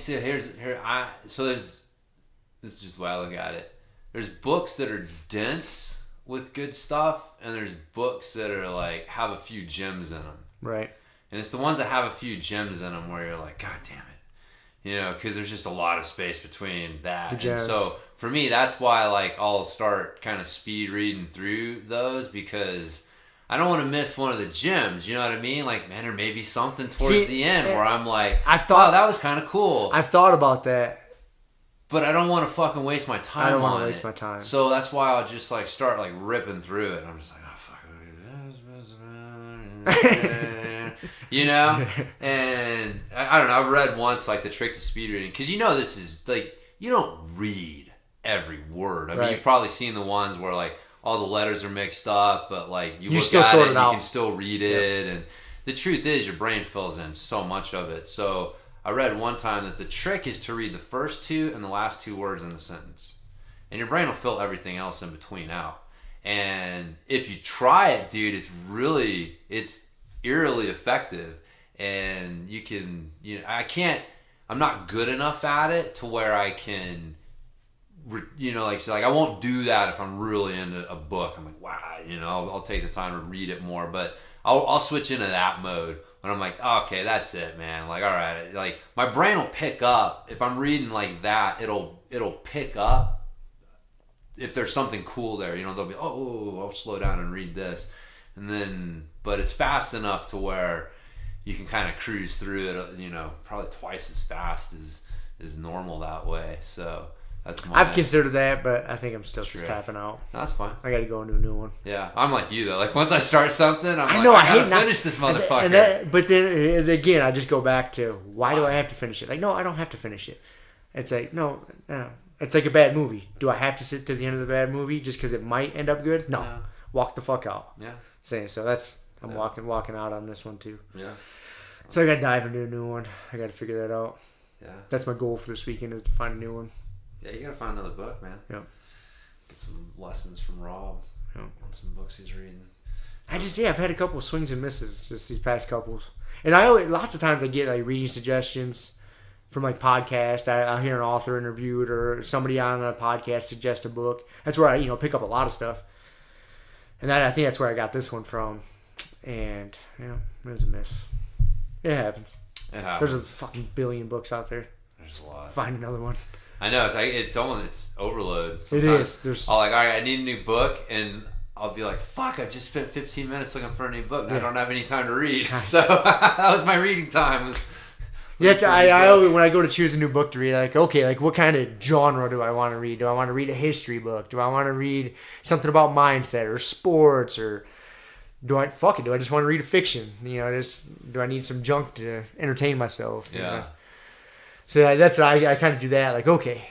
So this is just the way I look at it. There's books that are dense with good stuff, and there's books that are like have a few gems in them. Right. And it's the ones that have a few gems in them where you're like, God damn it. You know, because there's just a lot of space between that. And so for me, that's why like I'll start kind of speed reading through those because I don't want to miss one of the gems. You know what I mean? Like, man, there may be something towards the end where I'm like, wow, that was kind of cool. I've thought about that. But I don't want to fucking waste my time on it. I don't want to waste my time. So that's why I'll just like start like ripping through it. I'm just like, oh fuck. You know? And I don't know, I read once like the trick to speed reading. Because you know this is like, you don't read every word. I mean, you've probably seen the ones where like all the letters are mixed up, but like you look at it and you can still read it. And the truth is your brain fills in so much of it. So I read one time that the trick is to read the first two and the last two words in the sentence. And your brain will fill everything else in between out. And if you try it, dude, it's eerily effective. And you can, I'm not good enough at it to where I can, I won't do that if I'm really into a book. I'm like, wow, I'll take the time to read it more. But I'll switch into that mode. When I'm like, oh, okay, that's it, man. Like, all right, like my brain will pick up if I'm reading like that. It'll pick up if there's something cool there, you know, they'll be, oh, I'll slow down and read this. And then, but it's fast enough to where you can kind of cruise through it, you know, probably twice as fast as normal that way. So that's I've considered that, but I think I'm still just tapping out. That's fine. I got to go into a new one. Yeah, I'm like you though. Like once I start something, I hate gotta finish this motherfucker. But then again, I just go back to why do I have to finish it? Like, no, I don't have to finish it. It's like no. It's like a bad movie. Do I have to sit to the end of the bad movie just because it might end up good? No. Walk the fuck out. Yeah. So that's I'm walking out on this one too. Yeah. So I got to dive into a new one. I got to figure that out. Yeah. That's my goal for this weekend is to find a new one. Yeah, you gotta find another book, man. Yeah. Get some lessons from Rob. Yeah. On some books he's reading. I've had a couple of swings and misses just these past couples, and lots of times I get like reading suggestions from like podcasts. I hear an author interviewed or somebody on a podcast suggest a book. That's where I pick up a lot of stuff, and I think that's where I got this one from. And it was a miss. It happens. It happens. There's a fucking billion books out there. There's a lot. Find another one. I know it's overload. Sometimes it is. There's. I'll like, all right, I need a new book, and I'll be like, fuck, I just spent 15 minutes looking for a new book, and I don't have any time to read. So that was my reading time. I always, when I go to choose a new book to read, like, okay, like what kind of genre do I want to read? Do I want to read a history book? Do I want to read something about mindset or sports or do I just want to read a fiction? Do I need some junk to entertain myself? Yeah. So that's I kind of do that. Like, okay,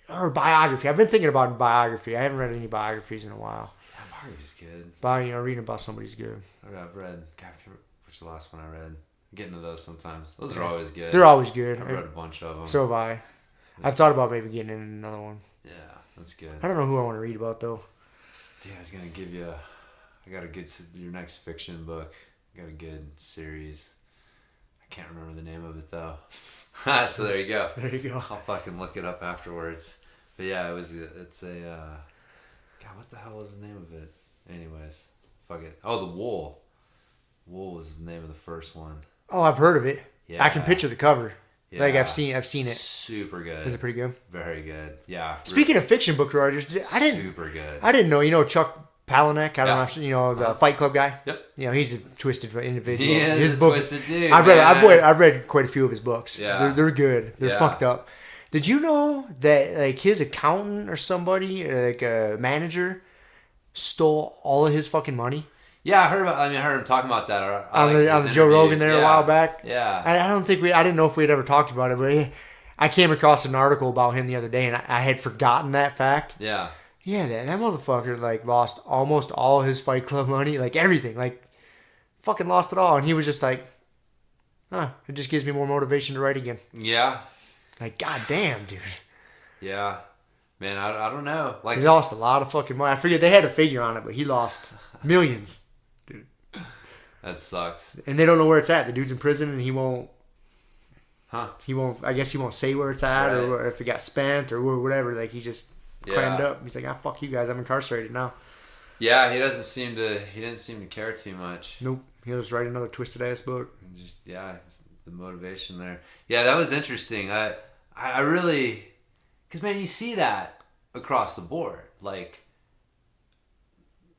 or biography. I've been thinking about biography. I haven't read any biographies in a while. Yeah, biography's good. Reading about somebody's good. I've read. Which is the last one I read? I get into those sometimes. Those are always good. They're always good. I've read a bunch of them. So have I. I've thought about maybe getting in another one. Yeah, that's good. I don't know who I want to read about though. Dude, I was gonna give you. I got a good your next fiction book. I got a good series. I can't remember the name of it though. So there you go. There you go. I'll fucking look it up afterwards. But yeah, it's a God, what the hell is the name of it? Anyways, fuck it. Oh, The Wool. Wool was the name of the first one. Oh, I've heard of it. Yeah. I can picture the cover. Yeah. Like I've seen it. Super good. Is it pretty good? Very good. Yeah. Speaking of fiction book writers, Super good. I didn't know. Chuck Palahniuk. I don't know. The Fight Club guy. Yep. He's a twisted individual. He is his a book, twisted dude. I've read quite a few of his books. Yeah. They're good. They're Yeah. fucked up. Did you know that like his accountant or somebody, like a manager, stole all of his fucking money? Yeah, I heard him talking about that on the Joe Rogan there a while back. Yeah. I didn't know if we'd ever talked about it, but I came across an article about him the other day, and I had forgotten that fact. Yeah. Yeah, that motherfucker like lost almost all his Fight Club money, like everything, like fucking lost it all, and he was just like, it just gives me more motivation to write again. Yeah. Like, goddamn, dude. Yeah. Man, I don't know. Like he lost a lot of fucking money. I forget they had a figure on it, but he lost millions. Dude. That sucks. And they don't know where it's at. The dude's in prison and he won't. I guess he won't say where it's at, right. Or if it got spent or whatever. Like he just clammed up. He's like, fuck you guys. I'm incarcerated now. Yeah, he didn't seem to care too much. Nope. He'll just write another twisted ass book. Just the motivation there. Yeah, that was interesting. I really, because man, you see that across the board. Like,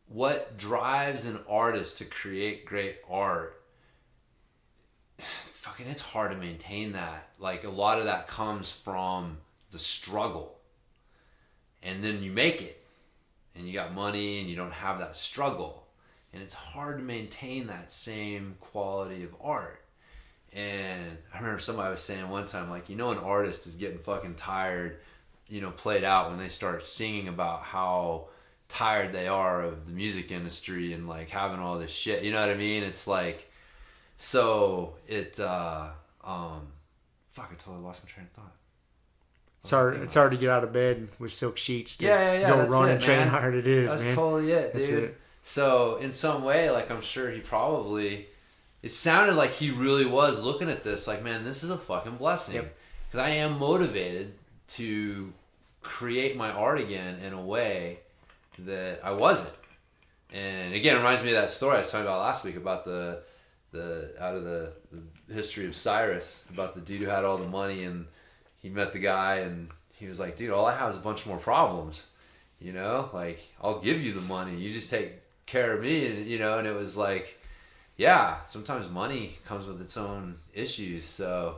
what drives an artist to create great art? Fucking, it's hard to maintain that. Like, a lot of that comes from the struggle, and then you make it, and you got money, and you don't have that struggle, and it's hard to maintain that same quality of art. And I remember somebody was saying one time, like, an artist is getting fucking tired, played out when they start singing about how tired they are of the music industry and like having all this shit. You know what I mean? It's like, so it, fuck, I totally lost my train of thought. It's hard to get out of bed with silk sheets. To Go run and train hard. It is, That's man. totally it, dude. That's it. So in some way, like, I'm sure it sounded like he really was looking at this like, man, this is a fucking blessing. Yep. Because I am motivated to create my art again in a way that I wasn't. And again, it reminds me of that story I was talking about last week about the out of the history of Cyrus, about the dude who had all the money and he met the guy and he was like, dude, all I have is a bunch more problems. You know, like, I'll give you the money. You just take care of me. And, you know, and it was like, yeah, sometimes money comes with its own issues. So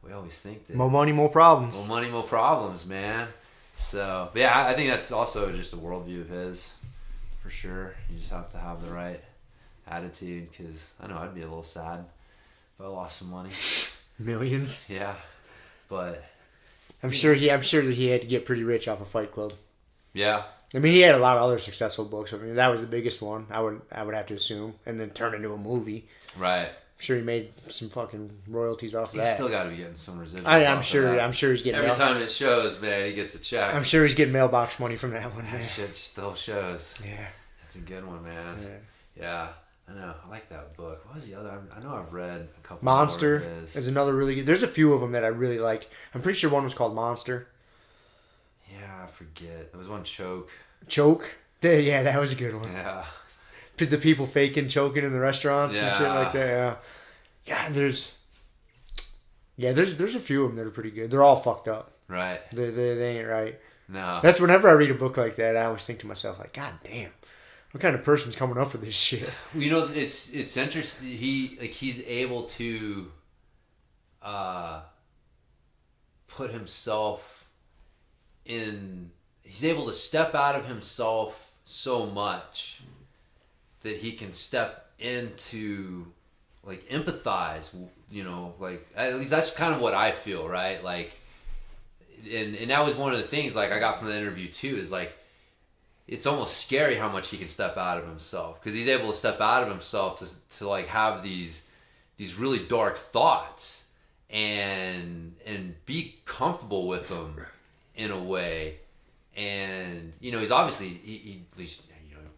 we always think that more money, more problems. more money, more problems, man. So, but yeah, I think that's also just a worldview of his, for sure. You just have to have the right attitude, because I know I'd be a little sad if I lost some money. Millions. Yeah, but I'm sure that he had to get pretty rich off of Fight Club. yeah, I mean, he had a lot of other successful books. I mean, that was the biggest one. I would have to assume, and then turn into a movie. right. I'm sure he made some fucking royalties off of He's that. still got to be getting some residuals. I'm sure he's getting every time it shows, man, he gets a check. I'm sure he's getting mailbox money from that one. That Man. shit still shows. Yeah. That's a good one, man. Yeah. Yeah, I know. I like that book. What was the other? I know I've read a couple. Monster more of his. is another really good. There's a few of them that I really like. I'm pretty sure one was called Monster. Yeah, I forget. There was one Choke. Choke. Yeah, that was a good one. Yeah. The people faking choking in the restaurants and shit like that. Yeah, there's a few of them that are pretty good. They're all fucked up. Right. They ain't right. No. That's whenever I read a book like that, I always think to myself, like, God damn, what kind of person's coming up with this shit? You know, it's interesting. He's able to put himself in. He's able to step out of himself so much that he can step into, like, empathize. You know, like, at least that's kind of what I feel, right? Like, and that was one of the things, like, I got from the interview too, is like, it's almost scary how much he can step out of himself, because he's able to step out of himself to like have these really dark thoughts and be comfortable with them in a way. And, you know, he's obviously, he at least,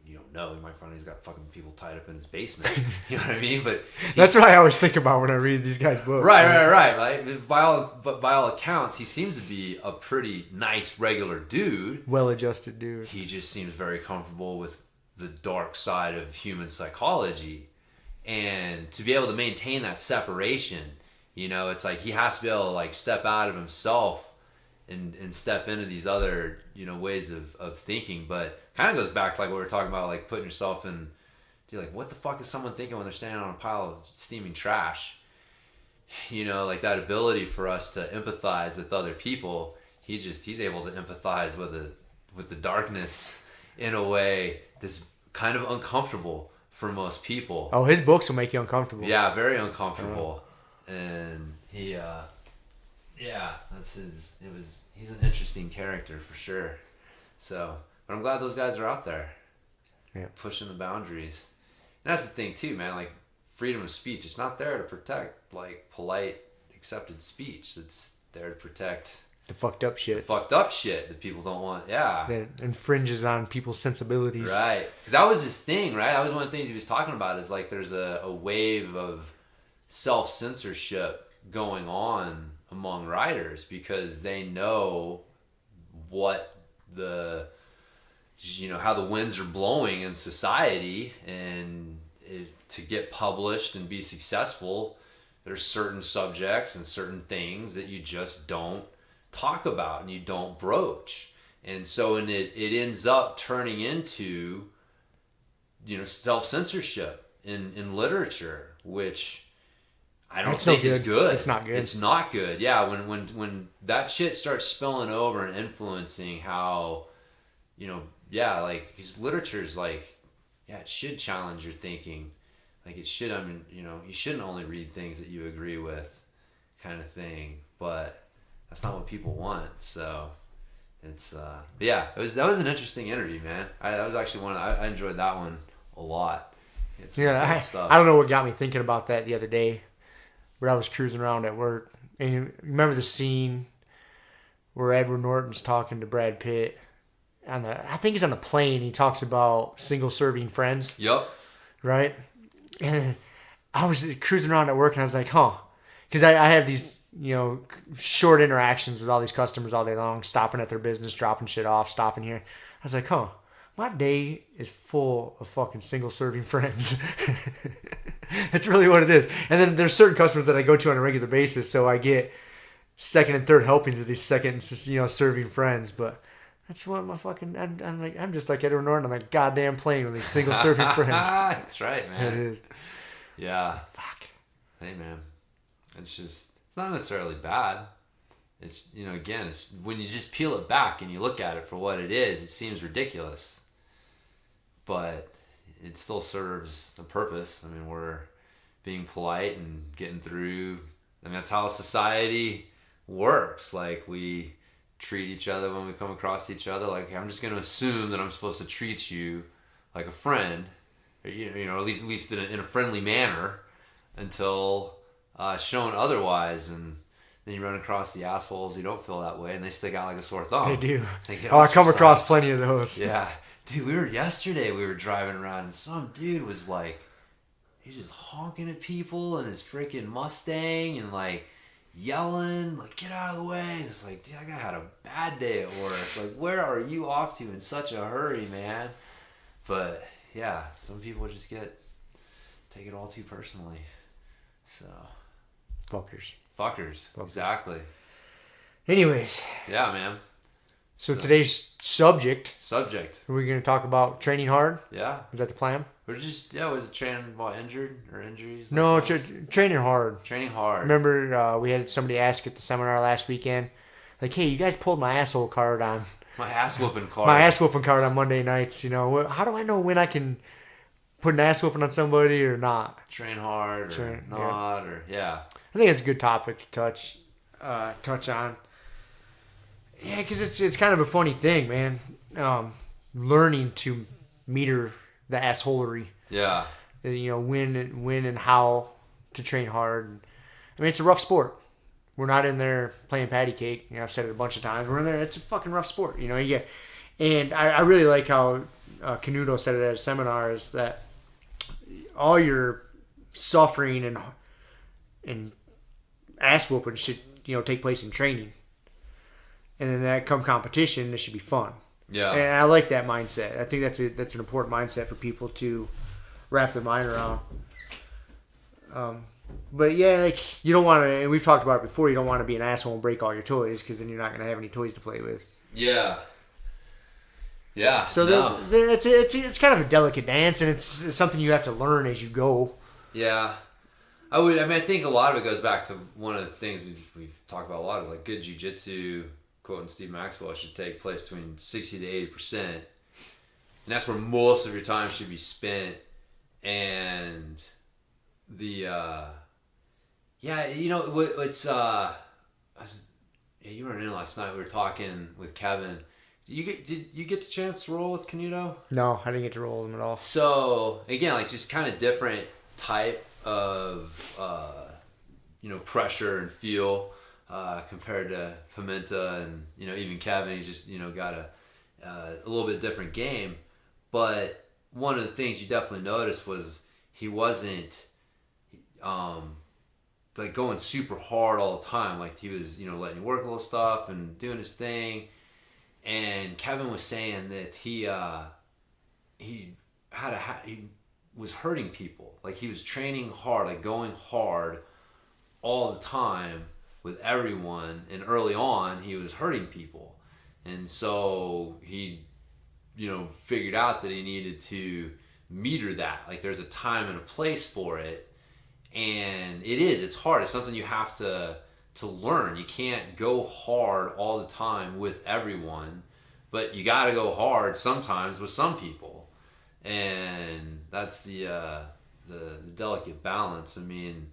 you don't know, you might find he's got fucking people tied up in his basement. You know what I mean? But that's what I always think about when I read these guys' books. Right. By all accounts, he seems to be a pretty nice, regular dude. Well-adjusted dude. He just seems very comfortable with the dark side of human psychology. And to be able to maintain that separation, you know, it's like he has to be able to, like, step out of himself and step into these other, you know, ways of thinking. But kind of goes back to, like, what we were talking about, like, putting yourself in, like, what the fuck is someone thinking when they're standing on a pile of steaming trash? You know, like, that ability for us to empathize with other people. He's able to empathize with the darkness in a way that's kind of uncomfortable for most people. Oh, his books will make you uncomfortable. Yeah, very uncomfortable. And he he's an interesting character for sure. So, but I'm glad those guys are out there, pushing the boundaries. And that's the thing too, man. Like, freedom of speech, it's not there to protect, like, polite, accepted speech. It's there to protect the fucked up shit. The fucked up shit that people don't want. Yeah, that infringes on people's sensibilities. Right, because that was his thing, right? That was one of the things he was talking about. Is like there's a wave of self-censorship going on among writers because they know what how the winds are blowing in society, and to get published and be successful, there's certain subjects and certain things that you just don't talk about and you don't broach. And so it ends up turning into, self-censorship in literature, which I don't think is good. It's not good. It's not good. Yeah, when that shit starts spilling over and influencing how, his literature's like, it should challenge your thinking. Like it should, you shouldn't only read things that you agree with, kind of thing. But that's not what people want. So it's, that was an interesting interview, man. That was actually I enjoyed that one a lot. I don't know what got me thinking about that the other day, where I was cruising around at work. And you remember the scene where Edward Norton's talking to Brad Pitt I think he's on the plane. He talks about single-serving friends. Yep. Right? And I was cruising around at work, and I was like, because I have these, short interactions with all these customers all day long, stopping at their business, dropping shit off, stopping here. I was like, my day is full of fucking single-serving friends. That's really what it is. And then there's certain customers that I go to on a regular basis, so I get second and third helpings of these second, serving friends, but that's what my fucking I'm just like Edward Norton on a goddamn plane with these single serving friends. That's right, man. It is. Yeah. Fuck. Hey, man. It's not necessarily bad. It's, again, it's when you just peel it back and you look at it for what it is, it seems ridiculous. But it still serves a purpose. I mean, we're being polite and getting through. I mean, that's how society works. Like, we treat each other when we come across each other. Like, I'm just going to assume that I'm supposed to treat you like a friend, or, at least in a friendly manner, until shown otherwise. And then you run across the assholes who don't feel that way, and they stick out like a sore thumb. They do. I come across plenty of those. Yeah. Dude, yesterday we were driving around, and some dude was like, he's just honking at people in his freaking Mustang and like yelling, like, get out of the way. And it's like, dude, that guy had a bad day at work. Like, where are you off to in such a hurry, man? But yeah, some people just take it all too personally. So. Fuckers. Exactly. Anyways. Yeah, man. So today's subject. Are we going to talk about training hard? Yeah. Is that the plan? Was it training about injuries? No, training hard. Training hard. Remember, we had somebody ask at the seminar last weekend, like, hey, you guys pulled my asshole card on. My ass whooping card. My ass whooping card on Monday nights. How do I know when I can put an ass whooping on somebody or not? Train hard or not, or yeah. I think it's a good topic to touch on. Yeah, because it's kind of a funny thing, man. Learning to meter the assholery. Yeah. When and how to train hard. I mean, it's a rough sport. We're not in there playing patty cake. I've said it a bunch of times. We're in there. It's a fucking rough sport. And I really like how Canuto said it at a seminar, is that all your suffering and ass whooping should take place in training. And then that come competition, it should be fun. Yeah. And I like that mindset. I think that's an important mindset for people to wrap their mind around. But yeah, like, you don't want to, and we've talked about it before, you don't want to be an asshole and break all your toys, because then you're not going to have any toys to play with. Yeah. Yeah. So it's kind of a delicate dance, and it's something you have to learn as you go. Yeah. I think a lot of it goes back to one of the things we've talked about a lot, is like good jiu-jitsu, quoting Steve Maxwell, should take place between 60 to 80%. And that's where most of your time should be spent. And you were in last night, we were talking with Kevin. Did you get the chance to roll with Canuto? No, I didn't get to roll with him at all. So, again, like, just kind of different type of pressure and feel compared to Pimenta and even Kevin. He's just got a little bit different game. But one of the things you definitely noticed was he wasn't like going super hard all the time. Like, he was letting you work a little stuff and doing his thing. And Kevin was saying that he was hurting people. Like, he was training hard, like going hard all the time with everyone, and early on he was hurting people. And so he figured out that he needed to meter that. Like, there's a time and a place for it, and it's hard. It's something you have to learn. You can't go hard all the time with everyone, but you got to go hard sometimes with some people. And that's the delicate balance. I mean,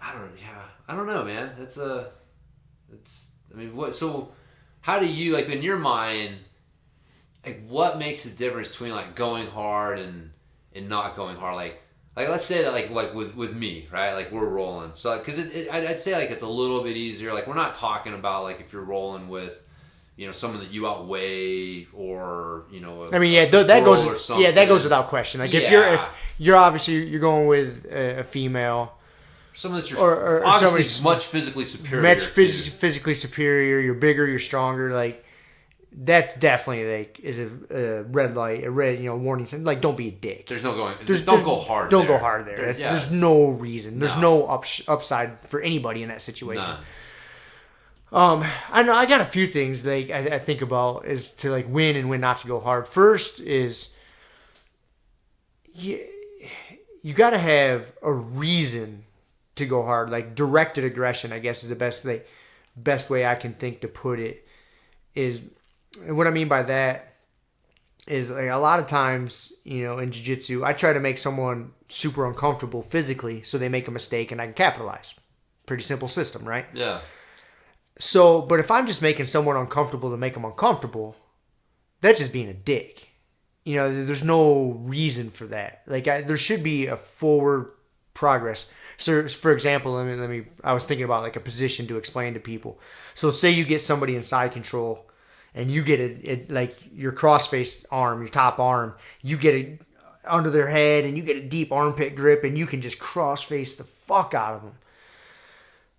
I don't know, man. So how do you, like, in your mind, like, what makes the difference between like going hard and not going hard? Like let's say that like with me, right? Like, we're rolling. So, because I'd say like it's a little bit easier. Like, we're not talking about like if you're rolling with someone that you outweigh, or that goes without question. Like, if you're obviously you're going with a female, someone that you're obviously much physically superior, physically superior, you're bigger, you're stronger, like, that's definitely like is a red light, a red warning sign. Like, don't be a dick. There's no going. Don't go hard. Don't go hard there. There's no reason. There's no upside for anybody in that situation. I know I got a few things like I think about is to like when and when not to go hard. First is you got to have a reason to go hard. Like directed aggression, I guess is the best way I can think to put it. Is and what I mean by that is like a lot of times, in jiu-jitsu, I try to make someone super uncomfortable physically so they make a mistake and I can capitalize. Pretty simple system, right? Yeah. So, but if I'm just making someone uncomfortable to make them uncomfortable, that's just being a dick. There's no reason for that. Like, there should be a forward progress. So, for example, I was thinking about like a position to explain to people. So, say you get somebody in side control, and you get it like your cross-faced arm, your top arm, you get it under their head, and you get a deep armpit grip, and you can just cross-face the fuck out of them.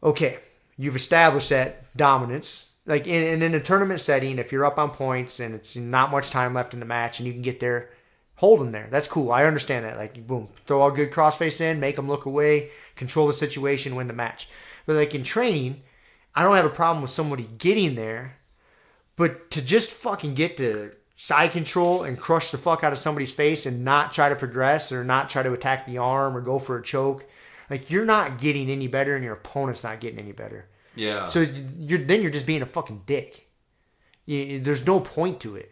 Okay. You've established that dominance. Like in a tournament setting, if you're up on points and it's not much time left in the match and you can get there, hold them there. That's cool. I understand that. Like, boom, throw a good crossface in, make them look away, control the situation, win the match. But like in training, I don't have a problem with somebody getting there, but to just fucking get to side control and crush the fuck out of somebody's face and not try to progress or not try to attack the arm or go for a choke. Like, you're not getting any better and your opponent's not getting any better. Yeah. So you're just being a fucking dick. There's no point to it.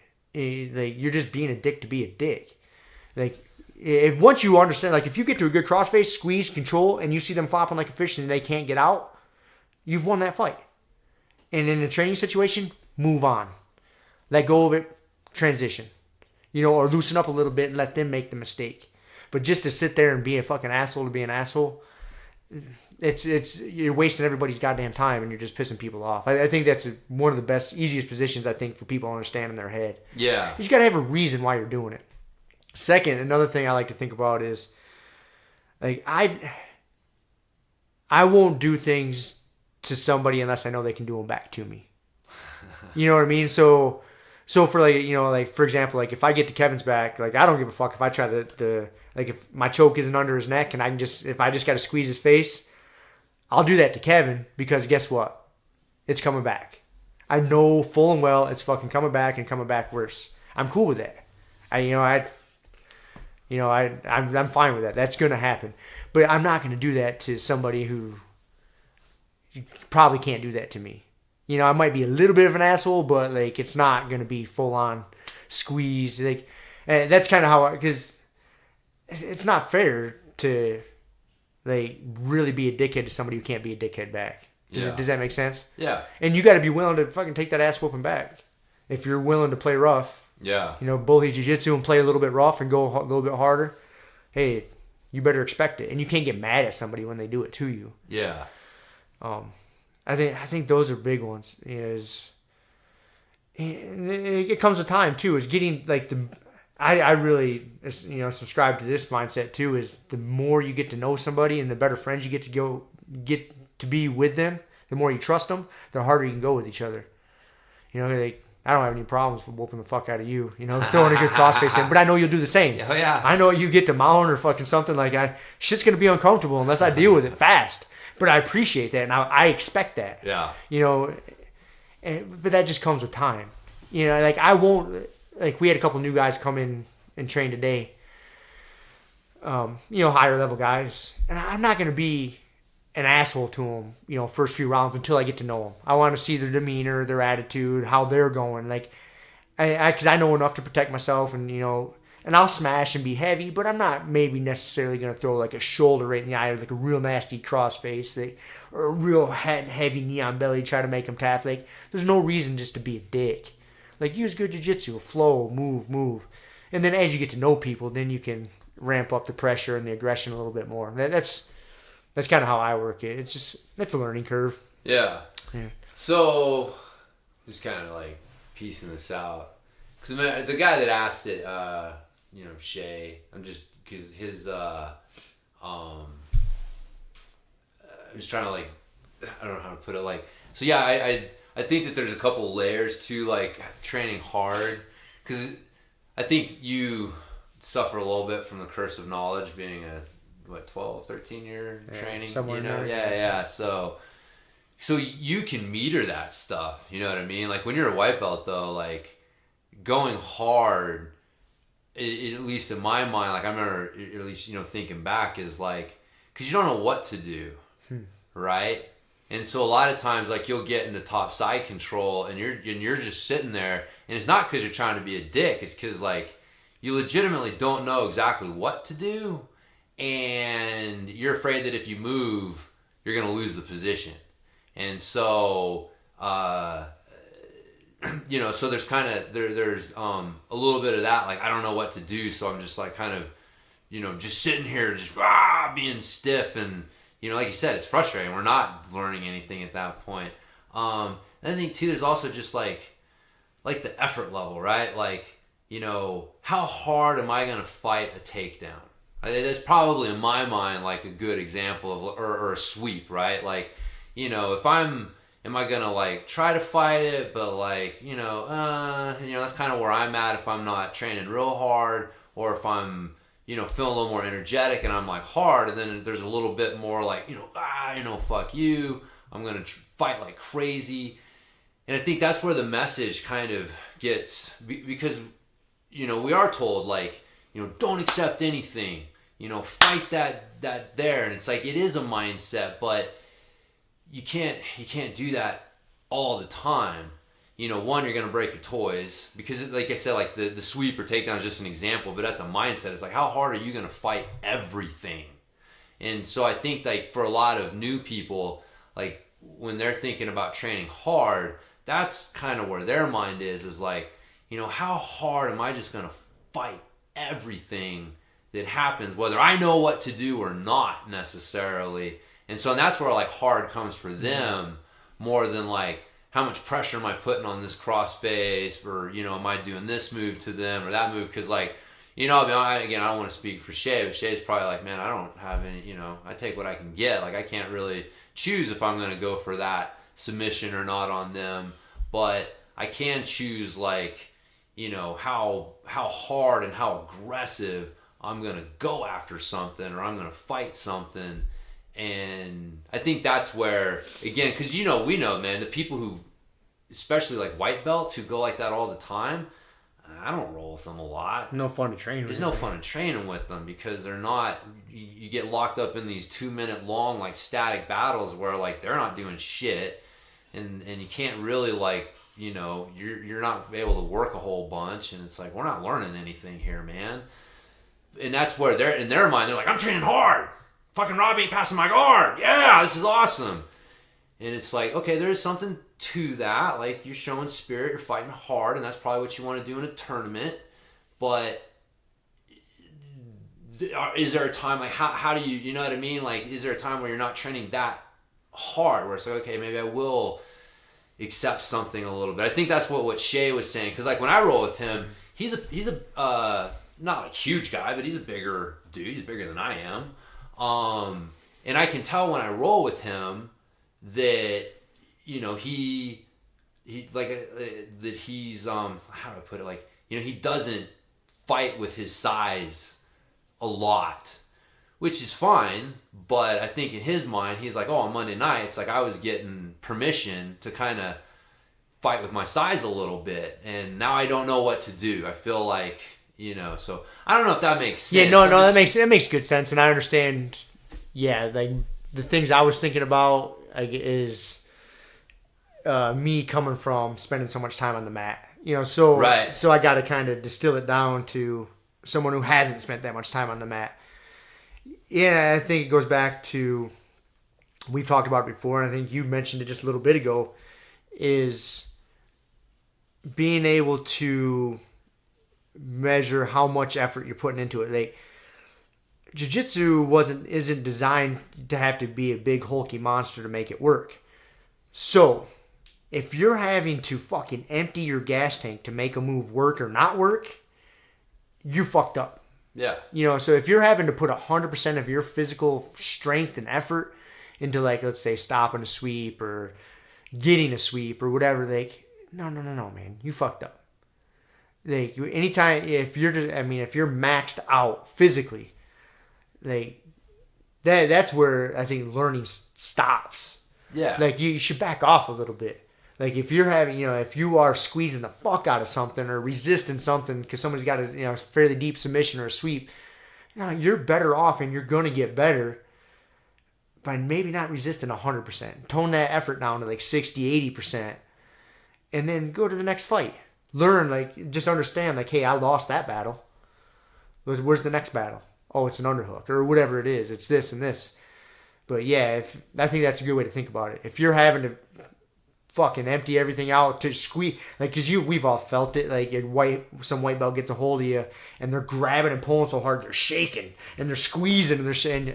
Like, you're just being a dick to be a dick. Like, once you understand, like, if you get to a good crossface, squeeze, control, and you see them flopping like a fish and they can't get out, you've won that fight. And in a training situation, move on. Let go of it, transition. Or loosen up a little bit and let them make the mistake. But just to sit there and be a fucking asshole to be an asshole, it's you're wasting everybody's goddamn time and you're just pissing people off. I think that's one of the best, easiest positions I think for people to understand in their head. Yeah. You just got to have a reason why you're doing it. Second, another thing I like to think about is, like, I won't do things to somebody unless I know they can do them back to me. You know what I mean? So for like, for example, like if I get to Kevin's back, like I don't give a fuck if I try like if my choke isn't under his neck and if I just got to squeeze his face, I'll do that to Kevin because guess what? It's coming back. I know full and well it's fucking coming back and coming back worse. I'm cool with that. I'm fine with that. That's going to happen. But I'm not going to do that to somebody who probably can't do that to me. I might be a little bit of an asshole, but like it's not going to be full on squeeze. Like, and that's kind of how because it's not fair to like really be a dickhead to somebody who can't be a dickhead back. Does that make sense? Yeah. And you got to be willing to fucking take that ass whooping back. If you're willing to play rough. Yeah. Bully jiu-jitsu and play a little bit rough and go a little bit harder. Hey, you better expect it. And you can't get mad at somebody when they do it to you. Yeah. I think those are big ones. It comes with time too. Is getting like I really subscribe to this mindset too. Is the more you get to know somebody and the better friends you get to be with them, the more you trust them, the harder you can go with each other. Like I don't have any problems with whooping the fuck out of you. Throwing a good crossface in, but I know you'll do the same. Oh yeah. I know you get to mount or fucking something like shit's gonna be uncomfortable unless I deal with it fast. But I appreciate that, and I expect that. Yeah. But that just comes with time. Like I won't. Like we had a couple new guys come in and train today. Higher level guys, and I'm not going to be an asshole to them. First few rounds until I get to know them. I want to see their demeanor, their attitude, how they're going. Like, because I know enough to protect myself, and and I'll smash and be heavy, but I'm not maybe necessarily going to throw like a shoulder right in the eye or like a real nasty crossface or a real heavy knee on belly, try to make them tap. Like, there's no reason just to be a dick. Like, use good jiu-jitsu, flow, move. And then as you get to know people, then you can ramp up the pressure and the aggression a little bit more. That's kind of how I work it. It's a learning curve. Yeah. So, just kind of like piecing this out. Because the guy that asked it, Shay, I'm just, because his, I'm just trying to like, I don't know how to put it, like, so yeah, I think that there's a couple layers to like training hard, because I think you suffer a little bit from the curse of knowledge being a 12, 13 year training, somewhere yeah. So so you can meter that stuff. You know what I mean? Like when you're a white belt though, like going hard, at least in my mind, like I remember at least, thinking back is like, cause you don't know what to do. Right. And so a lot of times like you'll get into top side control and you're just sitting there, and it's not cause you're trying to be a dick. It's cause like you legitimately don't know exactly what to do. And you're afraid that if you move, you're going to lose the position. And so, so there's kind of, there's a little bit of that, like, I don't know what to do. So I'm just like kind of, just sitting here, just being stiff. And, like you said, it's frustrating. We're not learning anything at that point. And I think too, there's also just like the effort level, right? Like, how hard am I going to fight a takedown? That's probably in my mind like a good example of or a sweep, right? Like, if am I gonna like try to fight it, but like that's kind of where I'm at if I'm not training real hard, or if I'm feeling a little more energetic and I'm like hard, and then there's a little bit more like fuck you, I'm gonna fight like crazy. And I think that's where the message kind of gets, because we are told like don't accept anything. Fight that there. And it's like, it is a mindset, but you can't do that all the time. One, you're going to break your toys, because like I said, like the sweep or takedown is just an example, but that's a mindset. It's like, how hard are you going to fight everything? And so I think like for a lot of new people, like when they're thinking about training hard, that's kind of where their mind is like, how hard am I just going to fight everything that happens, whether I know what to do or not necessarily. And so that's where like hard comes for them more than like, how much pressure am I putting on this cross face, or, am I doing this move to them or that move? Cause like, I don't want to speak for Shay, but Shay's probably like, man, I don't have any, I take what I can get. Like I can't really choose if I'm going to go for that submission or not on them, but I can choose like, how hard and how aggressive I'm going to go after something, or I'm going to fight something. And I think that's where, again, because, we know, man, the people who, especially like white belts who go like that all the time, I don't roll with them a lot. No fun to train with. There's no fun in training with them, because they're not, you get locked up in these 2-minute long, like static battles where like they're not doing shit. And you can't really like, you're not able to work a whole bunch. And it's like, we're not learning anything here, man. And that's where they're, in their mind, they're like, I'm training hard. Fucking Rob ain't passing my guard. Yeah, this is awesome. And it's like, okay, there's something to that. Like, you're showing spirit, you're fighting hard, and that's probably what you want to do in a tournament. But is there a time, like, how do you know what I mean? Like, is there a time where you're not training that hard, where it's like, okay, maybe I will accept something a little bit? I think that's what Shay was saying. Because, like, when I roll with him, he's a not like huge guy, but he's a bigger dude. He's bigger than I am. And I can tell when I roll with him that, he like, that he's, how do I put it? Like, he doesn't fight with his size a lot, which is fine. But I think in his mind, he's like, oh, on Monday nights, like I was getting permission to kind of fight with my size a little bit. And now I don't know what to do. I feel like, so I don't know if that makes sense. Yeah, no, that makes good sense, and I understand. Yeah, like the things I was thinking about is me coming from spending so much time on the mat. So right. So I got to kind of distill it down to someone who hasn't spent that much time on the mat. Yeah, I think it goes back to, we've talked about it before, and I think you mentioned it just a little bit ago, is being able to measure how much effort you're putting into it. Like, jiu-jitsu isn't designed to have to be a big hulky monster to make it work. So if you're having to fucking empty your gas tank to make a move work or not work, you fucked up. Yeah. So if you're having to put 100% of your physical strength and effort into, like, let's say stopping a sweep or getting a sweep or whatever, like, no, man, you fucked up. Like, anytime, if you're maxed out physically, like, that's where I think learning stops. Yeah. Like, you should back off a little bit. Like, if you're having, if you are squeezing the fuck out of something or resisting something because somebody's got a, fairly deep submission or a sweep, you're better off and you're going to get better by maybe not resisting 100%. Tone that effort down to like 60, 80%. And then go to the next fight. Learn, like, just understand, like, hey, I lost that battle. Where's the next battle? Oh, it's an underhook or whatever it is. It's this and this. But yeah, I think that's a good way to think about it. If you're having to fucking empty everything out to squeeze, like, because we've all felt it, like, some white belt gets a hold of you and they're grabbing and pulling so hard they're shaking and they're squeezing and they're saying,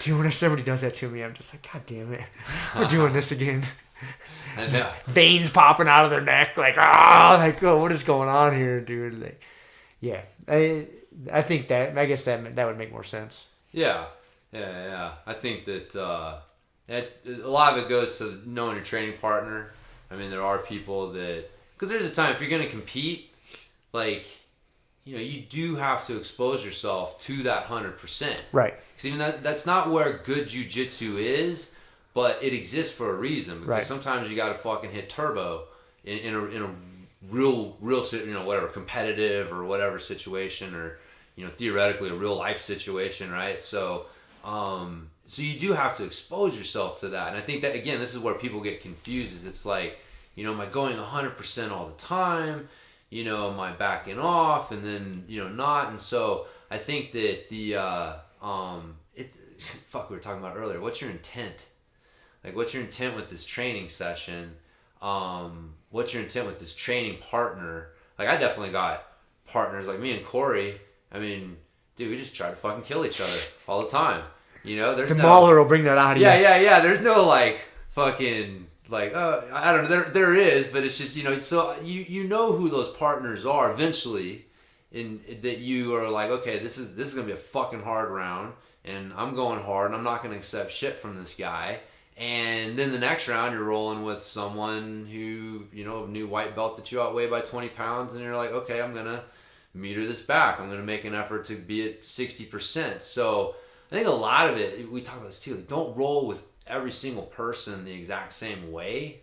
dude, when somebody does that to me, I'm just like, God damn it, we're doing this again. I know. Veins popping out of their neck, like, oh, what is going on here, dude? Like, yeah, I think I guess that would make more sense. Yeah. I think that a lot of it goes to knowing your training partner. I mean, there are people that, because there's a time if you're going to compete, like, you do have to expose yourself to that 100%. Right. Because even that's not where good jiu-jitsu is, but it exists for a reason. Because sometimes you got to fucking hit turbo in a real whatever, competitive or whatever situation, or theoretically a real life situation, right? So you do have to expose yourself to that. And I think that, again, this is where people get confused, is it's like, am I going 100% all the time? Am I backing off and then, not? And so I think that we were talking about earlier, what's your intent? Like, what's your intent with this training session? What's your intent with this training partner? Like, I definitely got partners like me and Corey. I mean, dude, we just try to fucking kill each other all the time. There's the mauler will bring that out of you. Yeah. There's no, like, fucking, like, I don't know. There is, but it's just, so you know who those partners are eventually, in that you are like, okay, this is gonna be a fucking hard round, and I'm going hard, and I'm not gonna accept shit from this guy. And then the next round, you're rolling with someone who, a new white belt that you outweigh by 20 pounds, and you're like, okay, I'm gonna meter this back. I'm gonna make an effort to be at 60%. So I think a lot of it, we talk about this too, like, don't roll with every single person the exact same way.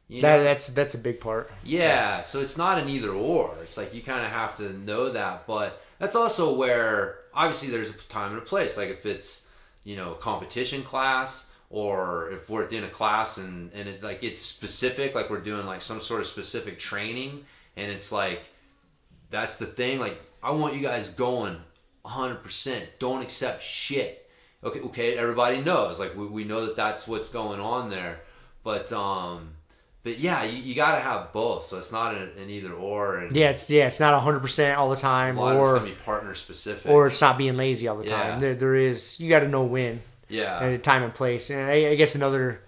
That's a big part. Yeah, so it's not an either or. It's like you kind of have to know that, but that's also where obviously there's a time and a place. Like if it's competition class, or if we're in a class and it, like, it's specific, like we're doing like some sort of specific training, and it's like that's the thing. Like, I want you guys going 100%. Don't accept shit. Okay, everybody knows. Like, we know that that's what's going on there. But yeah, you got to have both. So it's not an either or. And it's not 100% all the time. A lot of it's going to be partner specific. Or it's not being lazy all the time. There is, you got to know when. Yeah. And time and place. And I guess another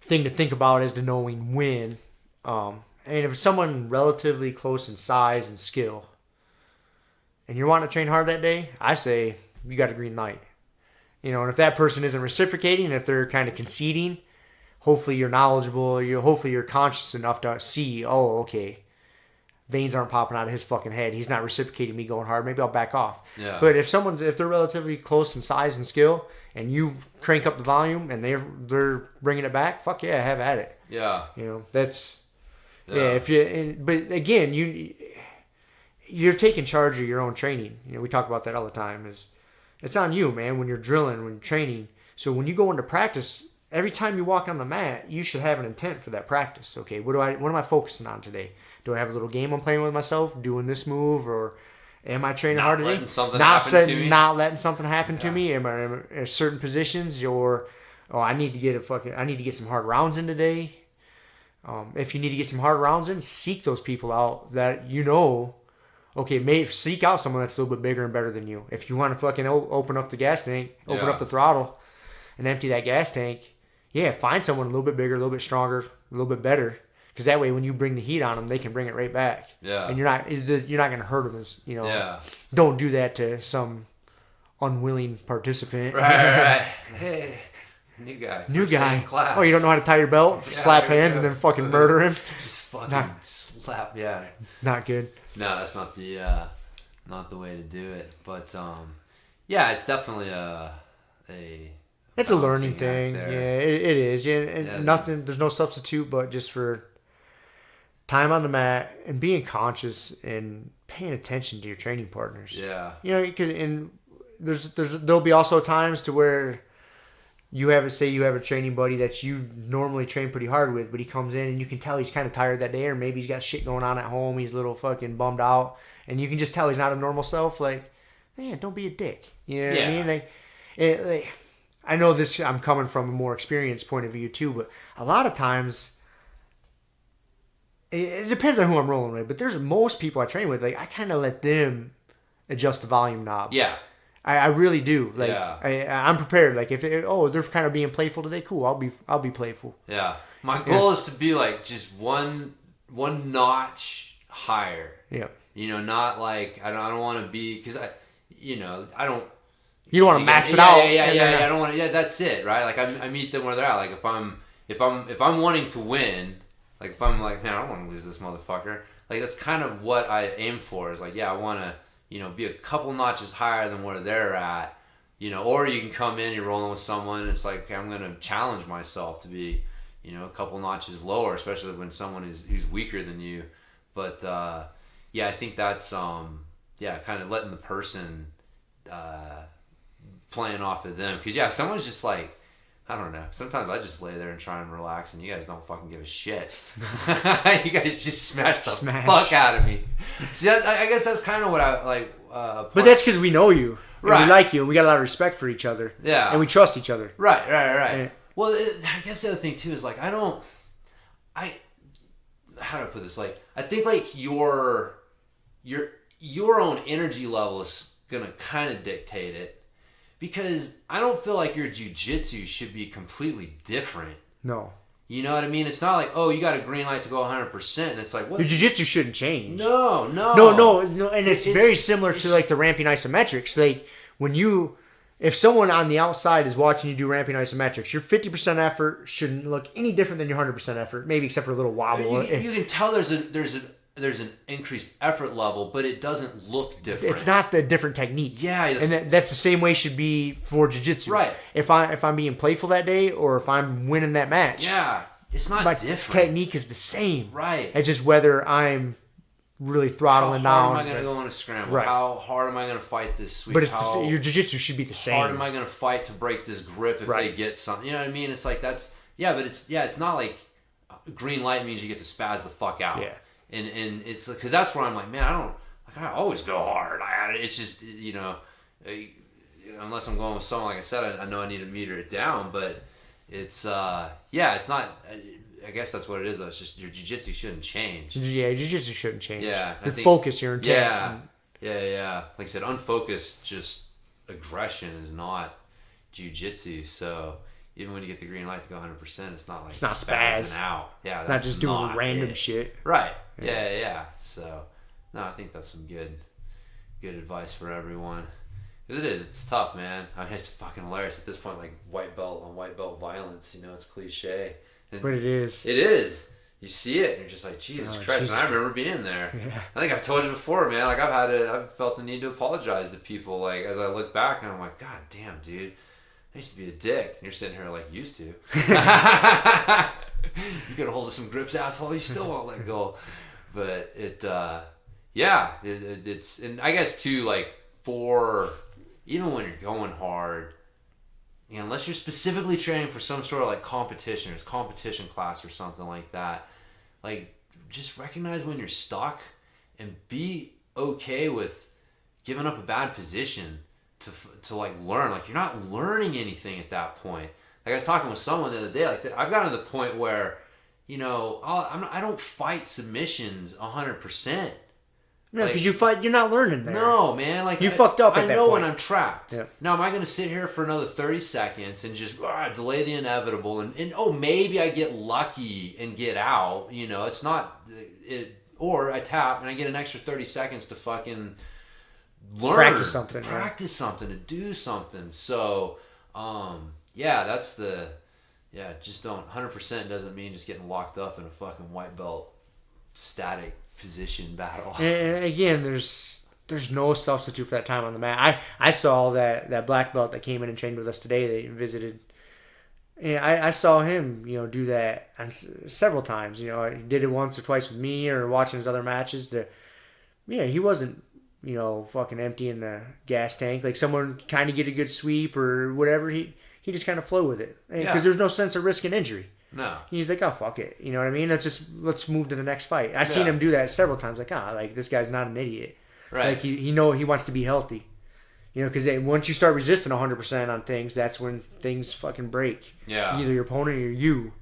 thing to think about is the knowing when. And if it's someone relatively close in size and skill, and you're wanting to train hard that day, I say you got a green light. And if that person isn't reciprocating, if they're kind of conceding, hopefully you're knowledgeable. Hopefully you're conscious enough to see, oh, okay, veins aren't popping out of his fucking head. He's not reciprocating me going hard. Maybe I'll back off. Yeah. But if they're relatively close in size and skill, and you crank up the volume and they're bringing it back, fuck yeah, have at it. Yeah. That's but again, you're taking charge of your own training. We talk about that all the time. It's on you, man, when you're drilling, when you're training. So when you go into practice, every time you walk on the mat, you should have an intent for that practice. Okay, what am I focusing on today? Do I have a little game I'm playing with myself, doing this move, or am I training hard today? Not letting something happen to me. Am I in certain positions, or I need to get some hard rounds in today. If you need to get some hard rounds in, seek those people out that okay, maybe seek out someone that's a little bit bigger and better than you. If you want to fucking open up the gas tank, open up the throttle, and empty that gas tank, find someone a little bit bigger, a little bit stronger, a little bit better. Because that way, when you bring the heat on them, they can bring it right back. Yeah. And you're not going to hurt them. Don't do that to some unwilling participant. Right. Hey, new guy. Class. Oh, you don't know how to tie your belt? Slap hands and then fucking murder him? Just fucking slap. Yeah. Not good. No, that's not the way to do it. But it's definitely a It's a learning balancing thing. act Yeah, there. it is. Yeah, and Yeah. nothing. There's no substitute, but just for time on the mat and being conscious and paying attention to your training partners. Yeah. You know, and there'll be also times to where you have a training buddy that you normally train pretty hard with, but he comes in and you can tell he's kind of tired that day, or maybe he's got shit going on at home. He's a little fucking bummed out, and you can just tell he's not a normal self. Like, man, don't be a dick. You know what I mean? I know this. I'm coming from a more experienced point of view too, but a lot of times it depends on who I'm rolling with. But there's most people I train with. Like, I kind of let them adjust the volume knob. Yeah. I really do. Like, Yeah. I'm prepared. Like, if they're kind of being playful today, cool. I'll be playful. Yeah. My goal is to be like just one notch higher. Yeah. You know, not like I don't want to be because I don't. You don't want to max it out. Yeah. I don't want to. Yeah, that's it, right? Like I meet them where they're at. Like if I'm wanting to win, like if I'm like, man, I don't want to lose this motherfucker. Like that's kind of what I aim for. Is like, yeah, I want to, be a couple notches higher than where they're at. Or you can come in, you're rolling with someone. It's like, okay, I'm gonna challenge myself to be, a couple notches lower, especially when someone who's weaker than you. But yeah, I think that's kind of letting the person playing off of them. Because, if someone's just like, I don't know. Sometimes I just lay there and try and relax, and you guys don't fucking give a shit. You guys just smash the fuck out of me. See, I guess that's kind of what I like. But that's because we know you. Right. We like you, and we got a lot of respect for each other. Yeah. And we trust each other. Right. Yeah. Well, I guess the other thing, too, is like, how do I put this? Like, I think, like, your own energy level is going to kind of dictate it. Because I don't feel like your jiu-jitsu should be completely different. No. You know what I mean? It's not like, oh, you got a green light to go 100%. And it's like, what? Your jiu-jitsu shouldn't change. No. No. And it's very similar to like the ramping isometrics. Like if someone on the outside is watching you do ramping isometrics, your 50% effort shouldn't look any different than your 100% effort, maybe except for a little wobble. You can tell there's an increased effort level, but it doesn't look different. It's not the different technique. Yeah. And that's the same way it should be for jiu-jitsu. Right. If I'm being playful that day, or if I'm winning that match. Yeah. It's not my different. Technique is the same. Right. It's just whether I'm really throttling down. How hard am I going to go on a scramble? Right. How hard am I going to fight this sweep? But your jiu-jitsu should be the same. How hard am I going to fight to break this grip if they get something? You know what I mean? It's like that's... Yeah, but it's not like green light means you get to spaz the fuck out. Yeah. And it's... Because that's where I'm like, man, I always go hard. It's just, unless I'm going with someone, like I said, I know I need to meter it down, but it's... it's not... I guess that's what it is, though. It's just your jiu-jitsu shouldn't change. Yeah, jiu-jitsu shouldn't change. Yeah. Your focus, your intent. Yeah. Like I said, unfocused, just aggression is not jiu-jitsu. So even when you get the green light to go 100%, it's not like it's not spazzing spaz. out. Yeah, it's that's not just doing random shit. Right. Yeah. So, no, I think that's some good advice for everyone. Because it's tough, man. I mean, it's fucking hilarious at this point, like white belt on white belt violence. It's cliche. But it is. It is. You see it, and you're just like, Jesus Christ. And I remember being there. Yeah. I think I've told you before, man. Like, I've felt the need to apologize to people. Like, as I look back, and I'm like, God damn, dude. I used to be a dick. And you're sitting here like, used to. You get a hold of some grips, asshole. You still won't let go. But it's, and I guess, too, like, even when you're going hard, unless you're specifically training for some sort of like competition, or it's competition class or something like that, like just recognize when you're stuck and be okay with giving up a bad position to like learn. Like you're not learning anything at that point. Like I was talking with someone the other day, like I've gotten to the point where, I don't fight submissions 100%. No, because you're not learning there. No, man. Like you fucked up at that I know point. when I'm trapped. Yeah. Now, am I going to sit here for another 30 seconds and just delay the inevitable? And maybe I get lucky and get out. It's not... Or I tap and I get an extra 30 seconds to fucking learn. Practice something. Practice something, to do something. So, that's the... Yeah, just don't... 100% doesn't mean just getting locked up in a fucking white belt static position battle. And again, there's there's no substitute for that time on the mat. I saw that black belt that came in and trained with us today. They visited. And I saw him, do that several times. He did it once or twice with me or watching his other matches. He wasn't, fucking emptying the gas tank. Like someone kind of get a good sweep or whatever. He just kind of flow with it because there's no sense of risk and injury. No. He's like, oh, fuck it. You know what I mean? Let's move to the next fight. I've seen him do that several times. Like, this guy's not an idiot. Right. Like he wants to be healthy. Because once you start resisting 100% on things, that's when things fucking break. Yeah. Either your opponent or you.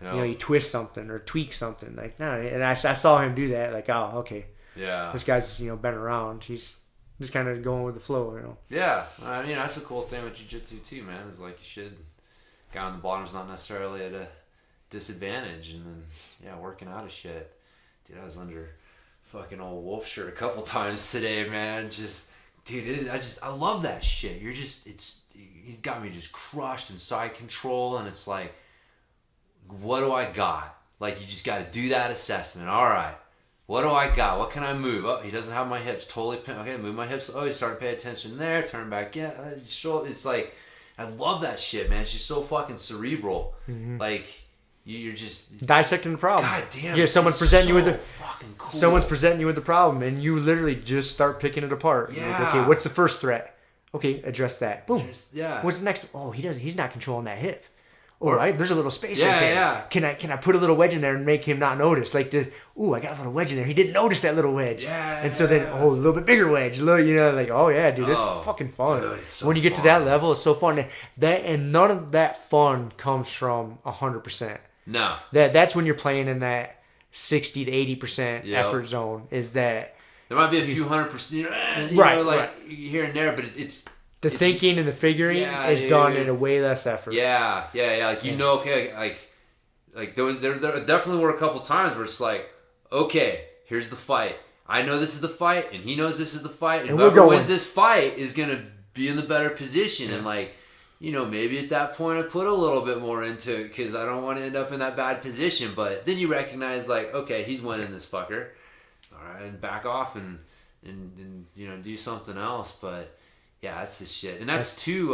Yep. You twist something or tweak something. Like, no. And I saw him do that. Like, oh, okay. Yeah. This guy's, been around. He's just kind of going with the flow, Yeah. I mean, that's the cool thing with jiu-jitsu, too, man. Is like you should... Guy on the bottom's not necessarily at a disadvantage. And then, working out of shit. Dude, I was under fucking old wolf shirt a couple times today, man. Just... Dude, I love that shit. He's got me just crushed in side control, and it's like, what do I got? Like, you just got to do that assessment. All right, what do I got? What can I move? Oh, he doesn't have my hips totally pinned. Okay, move my hips. Oh, you start to pay attention there. Turn back in. It's like, I love that shit, man. It's just so fucking cerebral. Mm-hmm. Like, you're just dissecting the problem. God damn. Yeah, someone's presenting you with the fucking cool. Someone's presenting you with the problem, and you literally just start picking it apart. Yeah. Like, okay, what's the first threat? Okay, address that. Boom. Yeah. What's the next? Oh, he's not controlling that hip. All right, there's a little space right there. Yeah. Can I put a little wedge in there and make him not notice? Like, I got a little wedge in there. He didn't notice that little wedge. Yeah. And so then, a little bit bigger wedge. Like, oh yeah, dude, it's fucking fun. Dude, it's so when you get fun. to that level, it's so fun. And none of that fun comes from 100%. No. That's when you're playing in that 60 to 80% Yep. effort zone. Is that there might be a few 100%, right. here and there, but it's the thinking and the figuring is done in a way less effort. Yeah. Like okay, like there definitely were a couple times where it's like, okay, here's the fight. I know this is the fight, and he knows this is the fight, and whoever wins this fight is gonna be in the better position, and like. Maybe at that point I put a little bit more into it because I don't want to end up in that bad position. But then you recognize, like, okay, he's winning this fucker. All right, and back off and do something else. But yeah, that's the shit, and that's too.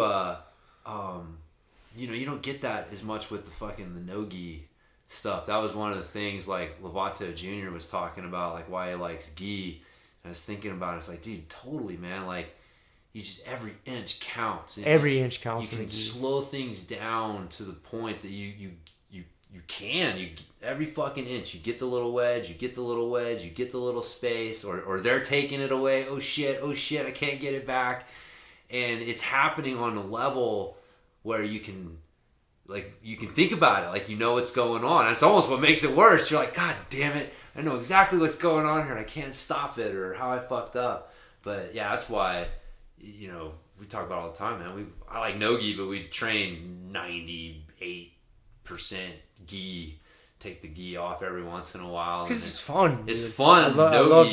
You don't get that as much with the no-gi stuff. That was one of the things like Lovato Jr. was talking about, like why he likes gi. And I was thinking about it. It's like, dude, totally, man, like. Every inch counts. Every inch counts. You can slow things down to the point that you can. Every fucking inch. You get the little wedge. You get the little space. Or they're taking it away. Oh shit. I can't get it back. And it's happening on a level where you can think about it. Like you know what's going on. That's almost what makes it worse. You're like, God damn it. I know exactly what's going on here and I can't stop it or how I fucked up. But yeah, that's why... we talk about it all the time, man. I like no-gi, but we train 98% gi. Take the gi off every once in a while. Because it's fun. It's fun. I love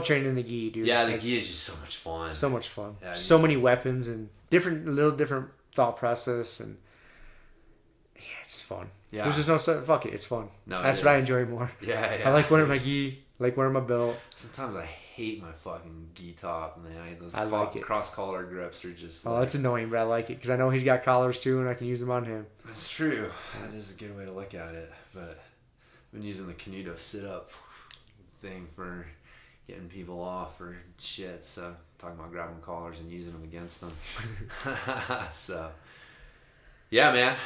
training the gi, dude. Yeah, the gi is just so much fun. So much fun. Yeah, so many weapons and different thought process and it's fun. Yeah. There's just no fuck it. It's fun. No, that's what I enjoy more. Yeah. I like wearing my gi. Like wearing my belt. Sometimes I hate my fucking gi top, man. I like it. Cross collar grips are just. It's annoying, but I like it because I know he's got collars too, and I can use them on him. That's true. That is a good way to look at it. But I've been using the Canuto sit up thing for getting people off or shit. So talking about grabbing collars and using them against them. So yeah, man.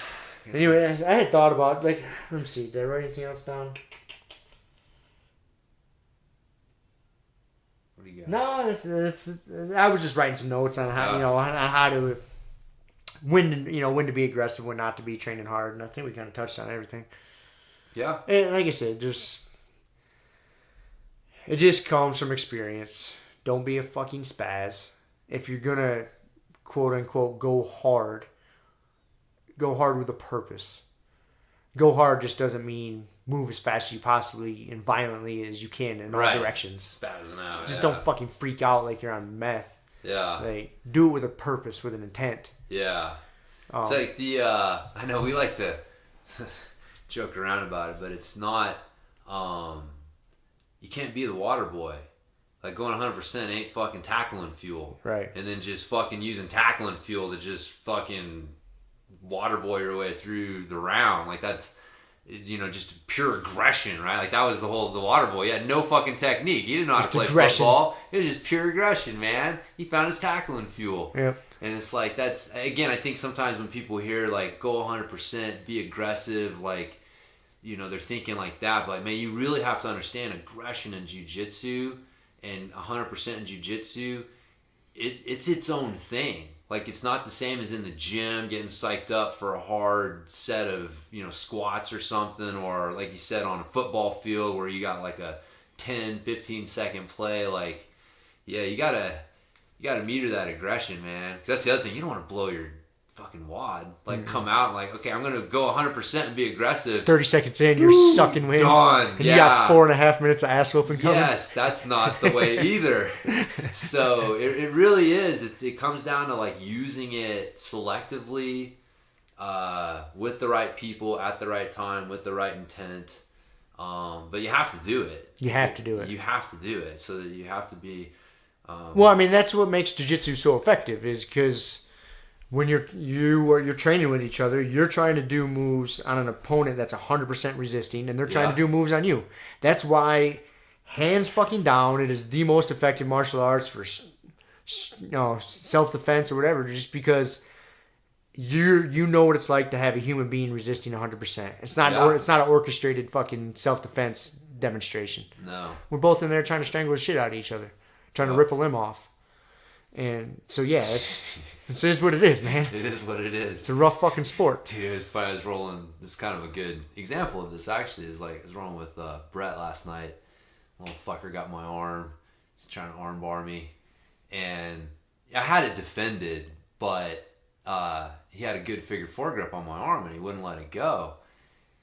Anyway, I had thought about let me see. Did I write anything else down? No, I was just writing some notes on how on how to when to be aggressive, when not to be, training hard, and I think we kind of touched on everything. Yeah, and like I said, it just comes from experience. Don't be a fucking spaz. If you're gonna quote unquote go hard with a purpose. Go hard just doesn't mean move as fast as you possibly and violently as you can in all directions. Spazzing out. Just don't fucking freak out like you're on meth. Yeah. Like, do it with a purpose, with an intent. Yeah. It's like I know we like to joke around about it, but it's not, you can't be the water boy. Like going 100% ain't fucking tackling fuel. Right. And then just fucking using tackling fuel to just fucking waterboy your way through the round. Like that's, just pure aggression, right? Like that was the whole of the water boy. He had no fucking technique. He didn't know how to play football. It was just pure aggression, man. He found his tackling fuel. Yep. And it's like, that's, again, I think sometimes when people hear like go 100%, be aggressive, like, they're thinking like that. But like, man, you really have to understand aggression in jiu-jitsu and 100% in jiu-jitsu. It's its own thing. Like, it's not the same as in the gym getting psyched up for a hard set of, squats or something, or like you said, on a football field where you got like a 10, 15 second play. Like, yeah, you gotta meter that aggression, man. 'Cause that's the other thing. You don't want to blow your fucking wad. Like, come out and like, okay, I'm going to go 100% and be aggressive. 30 seconds in, you're sucking wind. Done. And you got 4.5 minutes of ass whooping coming. Yes, that's not the way either. So it really is. It comes down to like using it selectively, with the right people at the right time with the right intent. But you have to do it. You have to do it. You have to do it. So that you have to be. Well, I mean, that's what makes jiu-jitsu so effective, is because when you're training with each other, you're trying to do moves on an opponent that's 100% resisting, and they're trying to do moves on you. That's why hands fucking down, it is the most effective martial arts for self-defense or whatever, just because you know what it's like to have a human being resisting 100%. It's not an orchestrated fucking self-defense demonstration. No. We're both in there trying to strangle the shit out of each other, trying to rip a limb off. And so, yeah, it is what it is, man. It is what it is. It's a rough fucking sport. Dude, it's funny. I was rolling. This is kind of a good example of this, actually. Is like, I was rolling with Brett last night. Little fucker got my arm. He's trying to arm bar me. And I had it defended, but he had a good figure four grip on my arm, and he wouldn't let it go.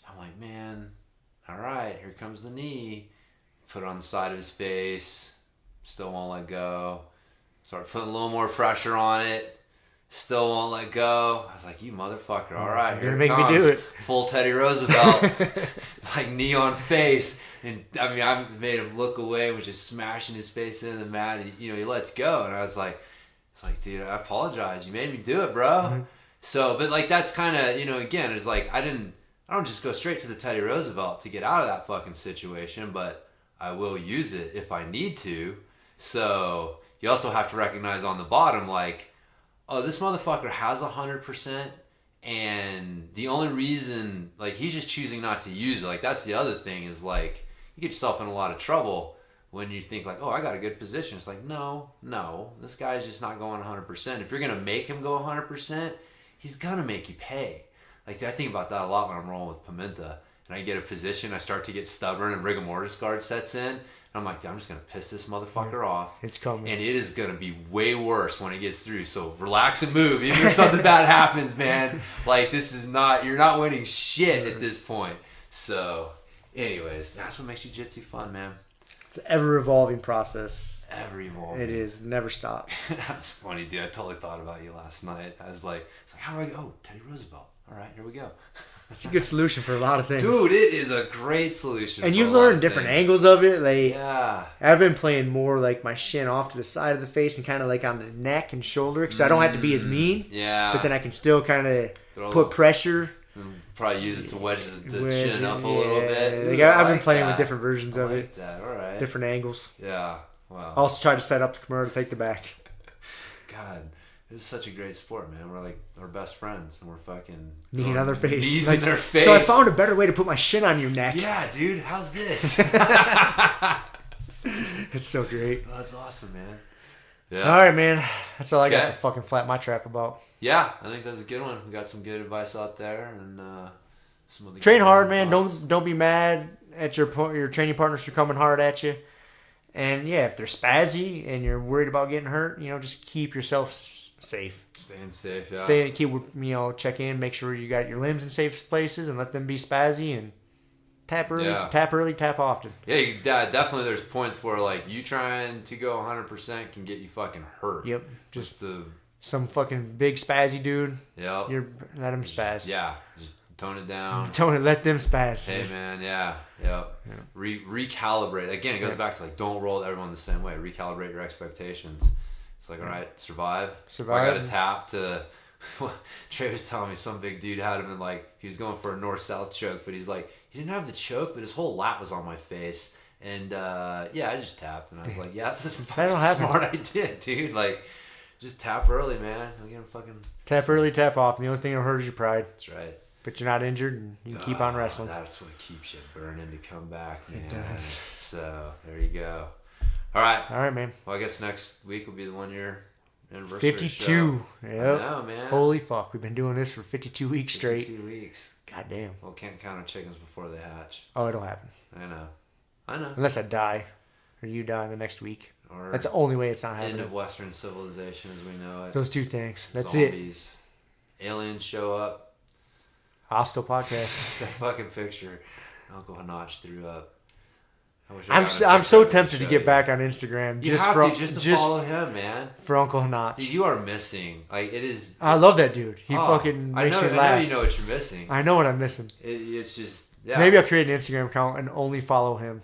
I'm like, man, all right, here comes the knee. Put it on the side of his face. Still won't let go. Start putting a little more pressure on it. Still won't let go. I was like, you motherfucker. All right, here it comes. Make me do it. Full Teddy Roosevelt. Like knee on face. And I mean, I made him look away, which is smashing his face into the mat. He lets go. And I was like, dude, I apologize. You made me do it, bro. Mm-hmm. So, but like, that's kind of, again, it's like, I don't just go straight to the Teddy Roosevelt to get out of that fucking situation, but I will use it if I need to. So you also have to recognize on the bottom, like, oh, this motherfucker has 100%, and the only reason, like, he's just choosing not to use it. Like, that's the other thing, is like, you get yourself in a lot of trouble when you think like, oh, I got a good position. It's like, no, this guy's just not going 100%. If you're gonna make him go 100%, he's gonna make you pay. Like, I think about that a lot when I'm rolling with Pimenta, and I get a position, I start to get stubborn, and rigor mortis guard sets in. I'm like, dude, I'm just going to piss this motherfucker off. It's coming. And it is going to be way worse when it gets through. So relax and move. Even if something bad happens, man. Like, you're not winning shit at this point. So, anyways, that's what makes jiu-jitsu fun, man. It's an ever-evolving process. Ever evolving. It is. It never stops. That's funny, dude. I totally thought about you last night. I was like, how do I go? Oh, Teddy Roosevelt. All right, here we go. It's a good solution for a lot of things. Dude, it is a great solution. And you learn different angles of it. Like, yeah. I've been playing more like my shin off to the side of the face and kind of like on the neck and shoulder, because I don't have to be as mean. Yeah. But then I can still kind of put pressure. Probably use it to wedge the chin up a little bit. Like, I've been playing with different versions of it. That. All right. Different angles. Yeah. Wow. I also try to set up the Kimura to take the back. God. It's such a great sport, man. We're like our best friends, and we're fucking knee in their face. Knees in their face. So I found a better way to put my shin on your neck. Yeah, dude. How's this? It's so great. Oh, that's awesome, man. Yeah. All right, man. That's all I got to fucking flat my trap about. Yeah, I think that's a good one. We got some good advice out there, and some of the train hard, man. Don't be mad at your training partners for coming hard at you. And yeah, if they're spazzy and you're worried about getting hurt, just keep yourself safe. Staying safe, yeah. Check in, make sure you got your limbs in safe places, and let them be spazzy, and tap early, tap often. Yeah, definitely. There's points where like you trying to go 100% can get you fucking hurt. Yep, just some fucking big spazzy dude. Yep. Let him spaz. Yeah, just Tone it down. Don't let them spaz. Hey, man, yeah. Recalibrate. Again, it goes back to, like, don't roll everyone the same way. Recalibrate your expectations. It's like, all right, survive. I got a tap to... Trey was telling me some big dude had him in, like, he was going for a north-south choke, but he's like, he didn't have the choke, but his whole lat was on my face. And, I just tapped. And I was like, yeah, that's just fucking smart idea, dude. Like, just tap early, man. Again, fucking... Tap early, tap off. The only thing that hurts is your pride. That's right. But you're not injured, and you can keep on wrestling. That's what keeps you burning to come back, man. It does. So, there you go. All right, man. Well, I guess next week will be the 1-year anniversary 52. show. Yep. I know, man. Holy fuck. We've been doing this for 52 weeks straight. 52 weeks. God damn. Well, can't count on chickens before they hatch. Oh, it'll happen. I know. Unless I die. Or you die the next week. Or that's the only way it's not happening. end of Western civilization as we know it. Those 2 things. That's Zombies. Aliens show up. Hostile podcast. That fucking picture Uncle Hanach threw up. I'm so tempted to get back on Instagram. You have to follow him, man. For Uncle Hanach. Dude, you are missing. Like, it is... I love that dude. He fucking makes me laugh. I know you know what you're missing. I know what I'm missing. It's just... Yeah. Maybe I'll create an Instagram account and only follow him.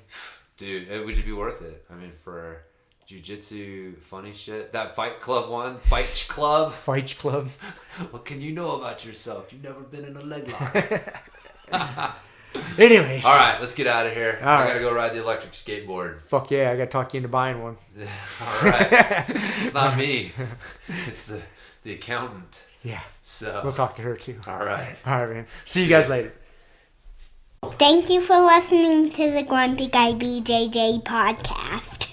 Dude, would you be worth it? I mean, for jiu-jitsu funny shit. That Fight Club one. Fight Club. What can you know about yourself? You've never been in a leg lock. Anyways. All right, let's get out of here. I got to right. go ride the electric skateboard. Fuck yeah, I got to talk you into buying one. All right. It's not me. It's the accountant. Yeah. So we'll talk to her too. All right. All right, man. See you guys later. Thank you for listening to the Grumpy Guy BJJ Podcast.